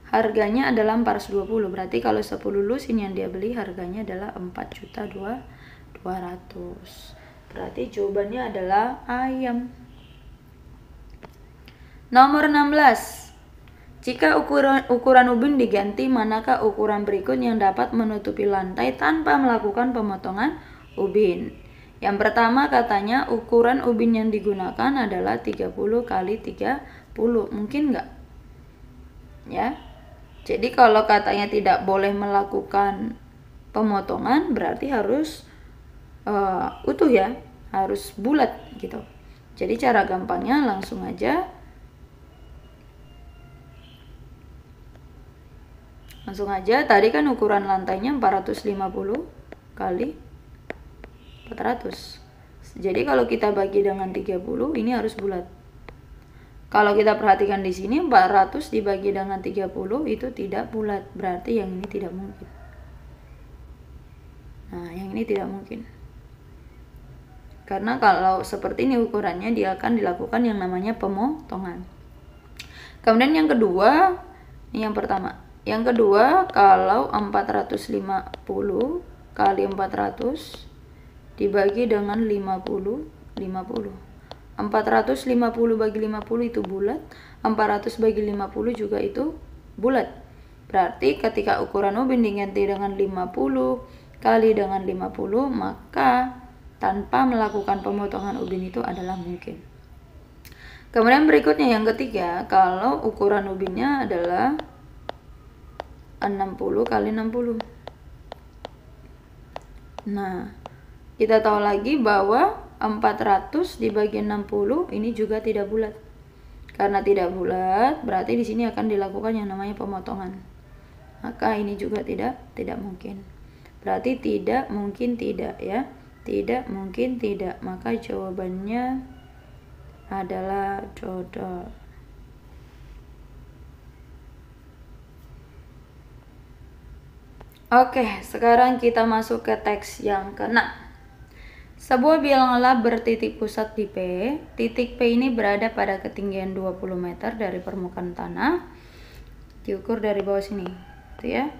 [SPEAKER 1] harganya adalah 420. Berarti kalau 10 lusin yang dia beli harganya adalah 4.200.000. Berarti jawabannya adalah ayam. Nomor 16. Jika ukuran ubin diganti, manakah ukuran berikut yang dapat menutupi lantai tanpa melakukan pemotongan ubin? Yang pertama katanya ukuran ubin yang digunakan adalah 30 x 30. Mungkin enggak? Ya. Jadi kalau katanya tidak boleh melakukan pemotongan, berarti harus utuh ya, harus bulat gitu. Jadi cara gampangnya langsung aja tadi kan ukuran lantainya 450 kali 400. Jadi kalau kita bagi dengan 30, ini harus bulat. Kalau kita perhatikan di sini 400 dibagi dengan 30 itu tidak bulat, berarti yang ini tidak mungkin. Nah, yang ini tidak mungkin. Karena kalau seperti ini ukurannya, dia akan dilakukan yang namanya pemotongan. Kemudian yang kedua, ini yang pertama. Yang kedua, kalau 450 kali 400 dibagi dengan 50, 450 bagi 50 itu bulat, 400 bagi 50 juga itu bulat. Berarti ketika ukuran ubin diganti dengan 50 kali dengan 50, maka tanpa melakukan pemotongan ubin itu adalah mungkin. Kemudian berikutnya yang ketiga, kalau ukuran ubinnya adalah 60 kali 60. Nah, kita tahu lagi bahwa 400 dibagi 60 ini juga tidak bulat. Karena tidak bulat, berarti di sini akan dilakukan yang namanya pemotongan. Maka ini juga tidak mungkin. Berarti tidak mungkin tidak ya. Tidak mungkin tidak. Maka jawabannya adalah dodol. Oke, sekarang kita masuk ke teks yang ke-6. Sebuah biang lala bertitik pusat di P. Titik P ini berada pada ketinggian 20 meter dari permukaan tanah. Diukur dari bawah sini, gitu ya.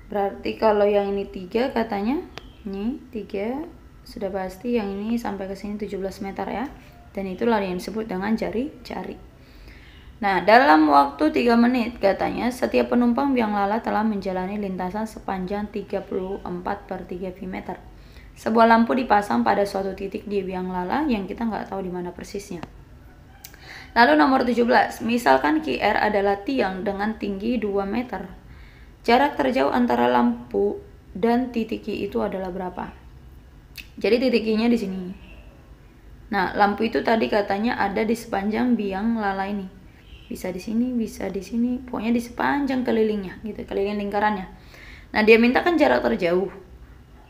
[SPEAKER 1] Berarti kalau yang ini 3 katanya, ini 3 sudah pasti, yang ini sampai ke sini 17 meter ya. Dan itulah yang disebut dengan jari-jari. Nah, dalam waktu 3 menit katanya setiap penumpang biang lala telah menjalani lintasan sepanjang 34/3 meter. Sebuah lampu dipasang pada suatu titik di biang lala yang kita nggak tahu di mana persisnya. Lalu nomor 17, misalkan QR adalah tiang dengan tinggi 2 meter. Jarak terjauh antara lampu dan titik Q itu adalah berapa? Jadi titik Q-nya di sini. Nah, lampu itu tadi katanya ada di sepanjang biang lala ini. Bisa di sini, bisa di sini, pokoknya di sepanjang kelilingnya gitu, keliling lingkarannya. Nah, dia mintakan jarak terjauh.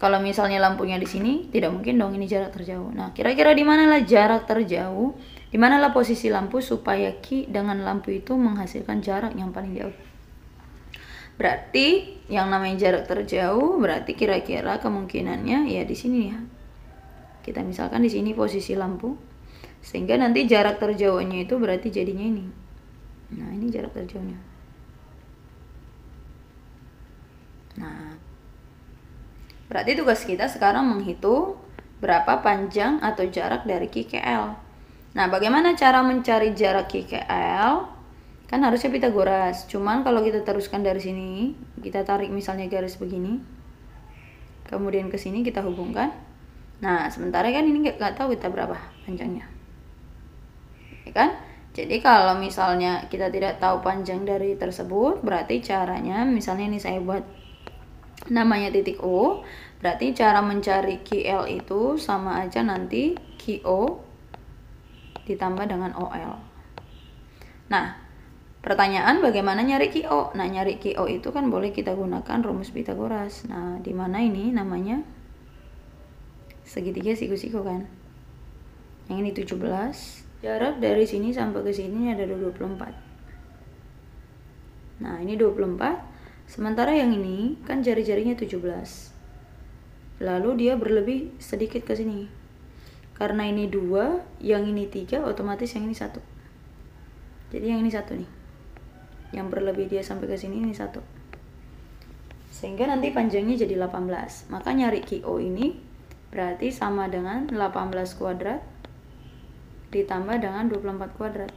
[SPEAKER 1] Kalau misalnya lampunya di sini, tidak mungkin dong ini jarak terjauh. Nah, kira-kira di manalah jarak terjauh? Di manalah posisi lampu supaya Q dengan lampu itu menghasilkan jarak yang paling jauh? Berarti yang namanya jarak terjauh, berarti kira-kira kemungkinannya ya di sini ya. Kita misalkan di sini posisi lampu, sehingga nanti jarak terjauhnya itu berarti jadinya ini. Nah, ini jarak terjauhnya. Nah, berarti tugas kita sekarang menghitung berapa panjang atau jarak dari Q ke L. Nah, bagaimana cara mencari jarak Q ke L? Kan harusnya Pitagoras. Cuman kalau kita teruskan dari sini, kita tarik misalnya garis begini, kemudian ke sini kita hubungkan. Nah, sementara kan ini nggak tahu kita berapa panjangnya, ya kan? Jadi kalau misalnya kita tidak tahu panjang dari tersebut, berarti caranya, misalnya ini saya buat namanya titik O, berarti cara mencari QL itu sama aja nanti QO ditambah dengan OL. Nah, pertanyaan bagaimana nyari QO? Nah, nyari QO itu kan boleh kita gunakan rumus Pitagoras. Nah, di mana ini namanya segitiga siku-siku kan. Yang ini 17. Jarak dari sini sampai ke sini ada 24. Nah, ini 24. Sementara yang ini kan jari-jarinya 17. Lalu dia berlebih sedikit ke sini. Karena ini 2, yang ini 3, otomatis yang ini 1. Jadi yang ini 1 nih. Yang berlebih dia sampai ke sini ini 1. Sehingga nanti panjangnya jadi 18. Maka nyari QO ini berarti sama dengan 18 kuadrat ditambah dengan 24 kuadrat.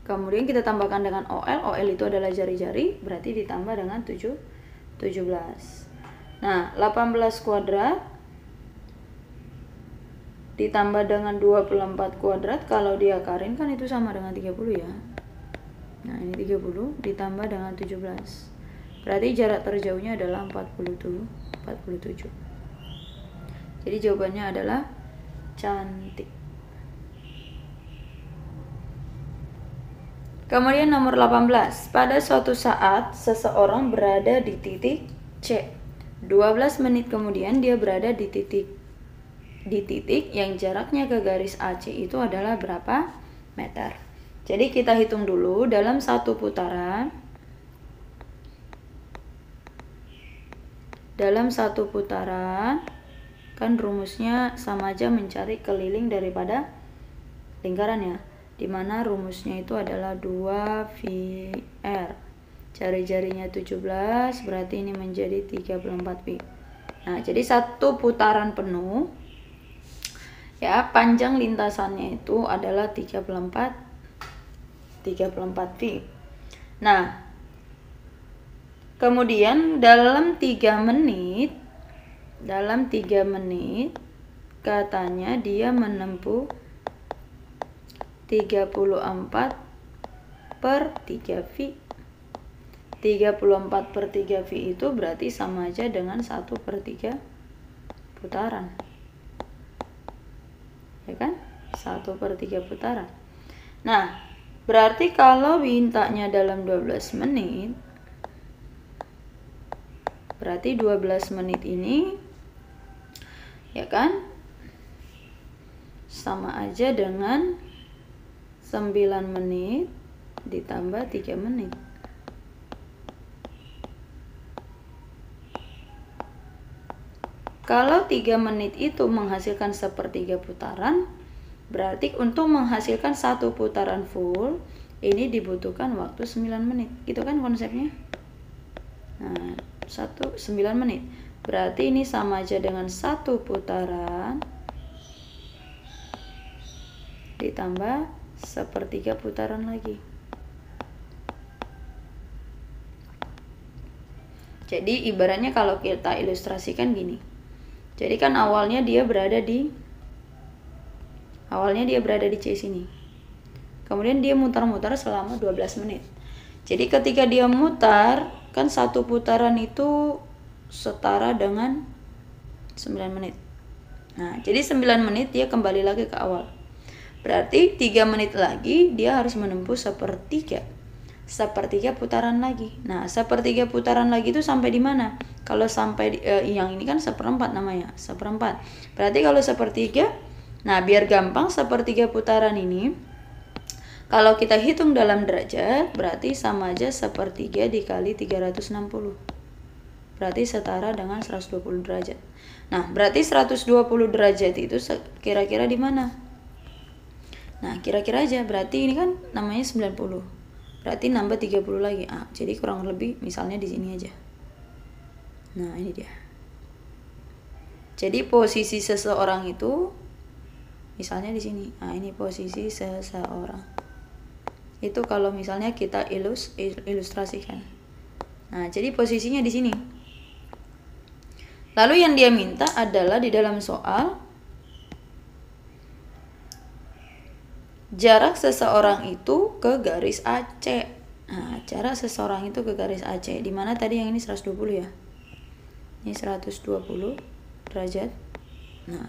[SPEAKER 1] Kemudian kita tambahkan dengan OL. OL itu adalah jari-jari, berarti ditambah dengan 17. Nah, 18 kuadrat ditambah dengan 24 kuadrat, kalau diakarin kan itu sama dengan 30 ya. Nah, ini 30 ditambah dengan 17. Berarti jarak terjauhnya adalah 47. Jadi jawabannya adalah cantik. Kemudian nomor 18. Pada suatu saat seseorang berada di titik C. 12 menit kemudian dia berada di titik yang jaraknya ke garis AC itu adalah berapa meter. Jadi kita hitung dulu dalam satu putaran. Dalam satu putaran kan rumusnya sama aja mencari keliling daripada lingkaran ya, dimana rumusnya itu adalah 2VR. Jari-jarinya 17 berarti ini menjadi 34 pi. Nah, jadi satu putaran penuh ya, panjang lintasannya itu adalah 34 pi. Nah, kemudian dalam 3 menit katanya dia menempuh 34 per 3 V. 34 per 3 V itu berarti sama aja dengan 1/3 putaran, ya kan? 1/3 putaran. Nah, berarti kalau mintanya dalam 12 menit, berarti 12 menit ini, ya kan, sama aja dengan 9 menit ditambah 3 menit. Kalau 3 menit itu menghasilkan 1/3 putaran, berarti untuk menghasilkan satu putaran full, ini dibutuhkan waktu 9 menit. Itu kan konsepnya. Nah, 9 menit. Berarti ini sama aja dengan satu putaran ditambah 1/3 putaran lagi. Jadi ibaratnya kalau kita ilustrasikan gini. Jadi kan awalnya dia berada di C sini. Kemudian dia mutar-mutar selama 12 menit. Jadi ketika dia mutar, kan satu putaran itu setara dengan 9 menit. Nah, jadi 9 menit dia kembali lagi ke awal. Berarti 3 menit lagi dia harus menempuh 1/3 putaran lagi. Nah, 1/3 putaran lagi itu sampai di mana? Kalau sampai yang ini kan 1/4 namanya, 1/4. Berarti kalau 1/3, nah biar gampang 1/3 putaran ini, kalau kita hitung dalam derajat, berarti sama aja 1/3 dikali 360. Berarti setara dengan 120 derajat. Nah, berarti 120 derajat itu kira-kira di mana? Nah, kira-kira aja, berarti ini kan namanya 90. Berarti nambah 30 lagi. Jadi kurang lebih misalnya di sini aja. Nah, ini dia. Jadi posisi seseorang itu misalnya di sini. Nah, ini posisi seseorang. Itu kalau misalnya kita ilustrasikan. Nah, jadi posisinya di sini. Lalu yang dia minta adalah di dalam soal jarak seseorang itu ke garis AC. Nah, jarak seseorang itu ke garis AC. Di mana tadi yang ini 120 ya? Ini 120 derajat. Nah,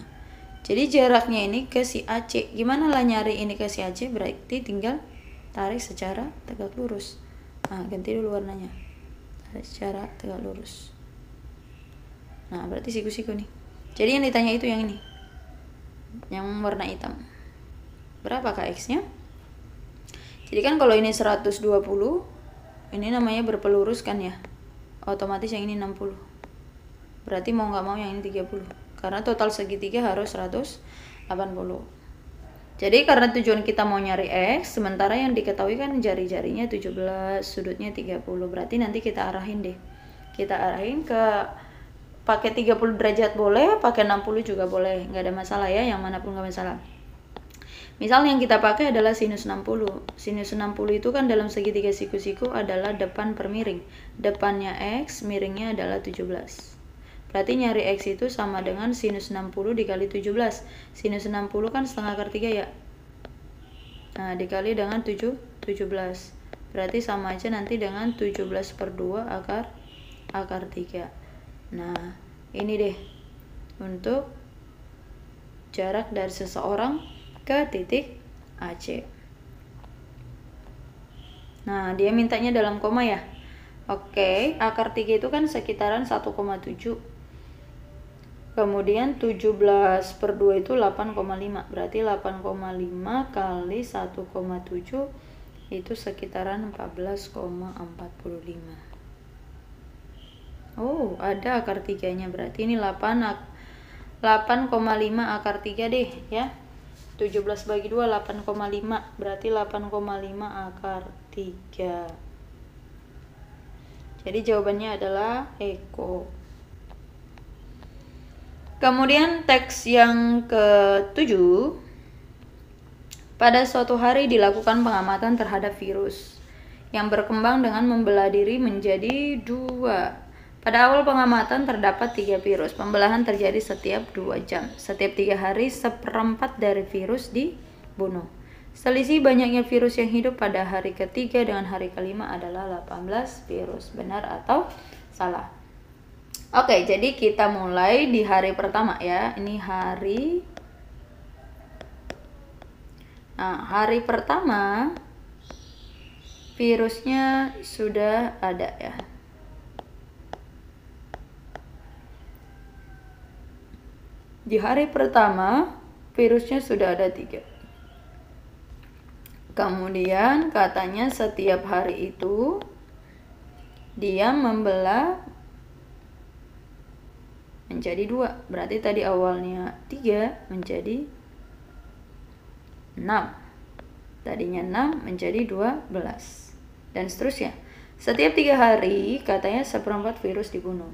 [SPEAKER 1] jadi jaraknya ini ke si AC. Gimana lah nyari ini ke si AC? Berarti tinggal tarik secara tegak lurus. Nah, ganti dulu warnanya. Tarik secara tegak lurus. Nah, berarti siku-siku nih. Jadi yang ditanya itu yang ini. Yang warna hitam. Berapa X-nya? Jadi kan kalau ini 120, ini namanya berpelurus kan ya. Otomatis yang ini 60. Berarti mau nggak mau yang ini 30. Karena total segitiga harus 180. Jadi karena tujuan kita mau nyari X, sementara yang diketahui kan jari-jarinya 17, sudutnya 30. Berarti nanti kita arahin deh. Kita arahin ke pakai 30 derajat boleh, pakai 60 juga boleh. Nggak ada masalah ya, yang manapun nggak masalah. Misal yang kita pakai adalah sinus 60. Sinus 60 itu kan dalam segitiga siku-siku adalah depan per miring. Depannya X, miringnya adalah 17. Berarti nyari X itu sama dengan sinus 60 dikali 17. Sinus 60 kan setengah akar 3 ya. Nah, dikali dengan 17. Berarti sama aja nanti dengan 17/2 akar 3. Nah, ini deh untuk jarak dari seseorang ke titik AC. Nah, dia mintanya dalam koma ya. Oke, akar 3 itu kan sekitaran 1,7. Kemudian 17/2 itu 8,5. Berarti 8,5 kali 1,7 itu sekitaran 14,45. Oh, ada akar 3-nya. Berarti ini 8,5 akar 3 deh ya. 17 bagi 2 8,5. Berarti 8,5 akar 3. Jadi jawabannya adalah Eko. Kemudian teks yang ke-7. Pada suatu hari dilakukan pengamatan terhadap virus yang berkembang dengan membelah diri menjadi 2. Pada awal pengamatan terdapat 3 virus. Pembelahan terjadi setiap 2 jam. Setiap 3 hari 1/4 dari virus dibunuh. Selisih banyaknya virus yang hidup pada hari ketiga dengan hari kelima adalah 18 virus. Benar atau salah? Oke, jadi kita mulai di hari pertama ya. Ini hari. Nah, hari pertama virusnya sudah ada ya. Di hari pertama virusnya sudah ada 3. Kemudian katanya setiap hari itu dia membelah menjadi 2. Berarti tadi awalnya 3 menjadi 6. Tadinya 6 menjadi 12. Dan seterusnya. Setiap 3 hari katanya 1/4 virus dibunuh.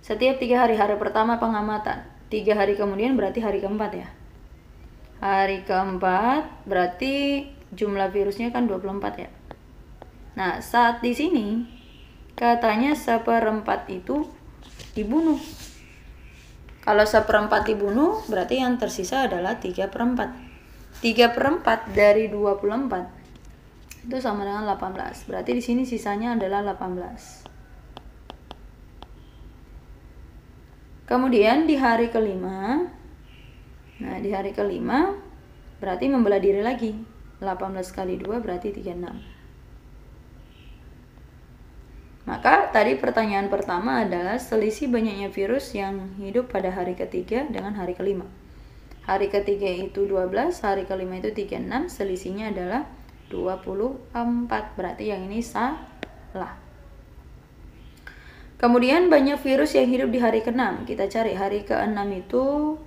[SPEAKER 1] Setiap 3 hari, hari pertama pengamatan. 3 hari kemudian berarti hari keempat ya. Hari keempat berarti jumlah virusnya kan 24 ya. Nah, saat di sini katanya 1/4 itu dibunuh. Kalau 1/4 dibunuh berarti yang tersisa adalah 3/4. 3/4 dari 24 itu sama dengan 18. Berarti di sini sisanya adalah 18. Kemudian di hari kelima, nah di hari kelima berarti membelah diri lagi. 18 kali 2 berarti 36. Maka tadi pertanyaan pertama adalah selisih banyaknya virus yang hidup pada hari ketiga dengan hari kelima. Hari ketiga itu 12, hari kelima itu 36, selisihnya adalah 24. Berarti yang ini salah. Kemudian banyak virus yang hidup di hari ke-6. Kita cari hari ke-6 itu.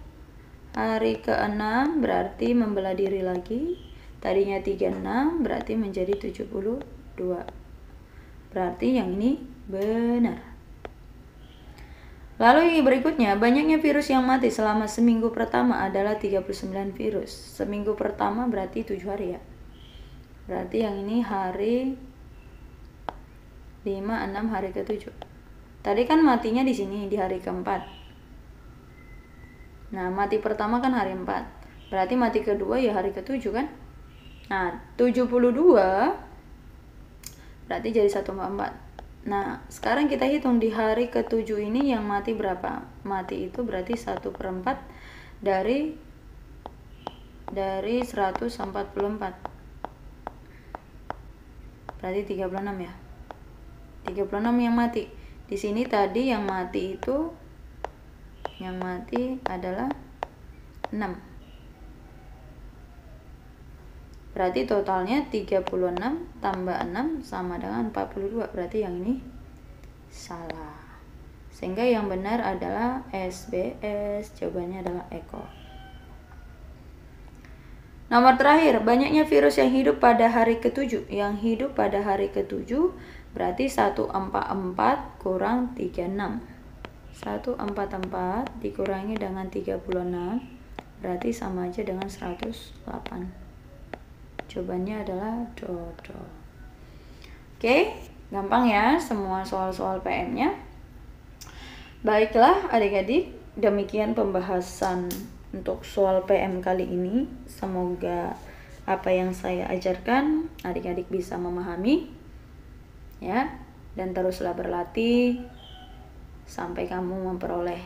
[SPEAKER 1] Hari ke-6 berarti membelah diri lagi. Tadinya 36 berarti menjadi 72. Berarti yang ini benar. Lalu yang berikutnya, banyaknya virus yang mati selama seminggu pertama adalah 39 virus. Seminggu pertama berarti 7 hari ya. Berarti yang ini hari 5, 6, hari ke-7. Tadi kan matinya di sini di hari keempat. Nah, mati pertama kan hari 4. Berarti mati kedua ya hari ke-7 kan? Nah, 72 berarti jadi 1/4. Nah, sekarang kita hitung di hari ke-7 ini yang mati berapa? Mati itu berarti 1/4 dari 144. Berarti 36 ya. 36 yang mati. Di sini tadi yang mati itu adalah 6. Berarti totalnya 36 tambah 6 sama dengan 42. Berarti yang ini salah. Sehingga yang benar adalah SBS. Jawabannya adalah Eko. Nomor terakhir, banyaknya virus yang hidup pada hari ke-7. Yang hidup pada hari ke-7 berarti 144 kurang 36. 144 dikurangi dengan 36 berarti sama aja dengan 108. Jawabannya adalah dodol. Oke, gampang ya semua soal-soal PM-nya. Baiklah adik-adik, demikian pembahasan untuk soal PM kali ini. Semoga apa yang saya ajarkan adik-adik bisa memahami, ya, dan teruslah berlatih sampai kamu memperoleh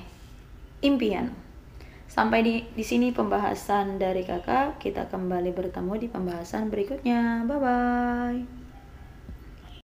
[SPEAKER 1] impian. Sampai di sini pembahasan dari kakak. Kita kembali bertemu di pembahasan berikutnya. Bye bye.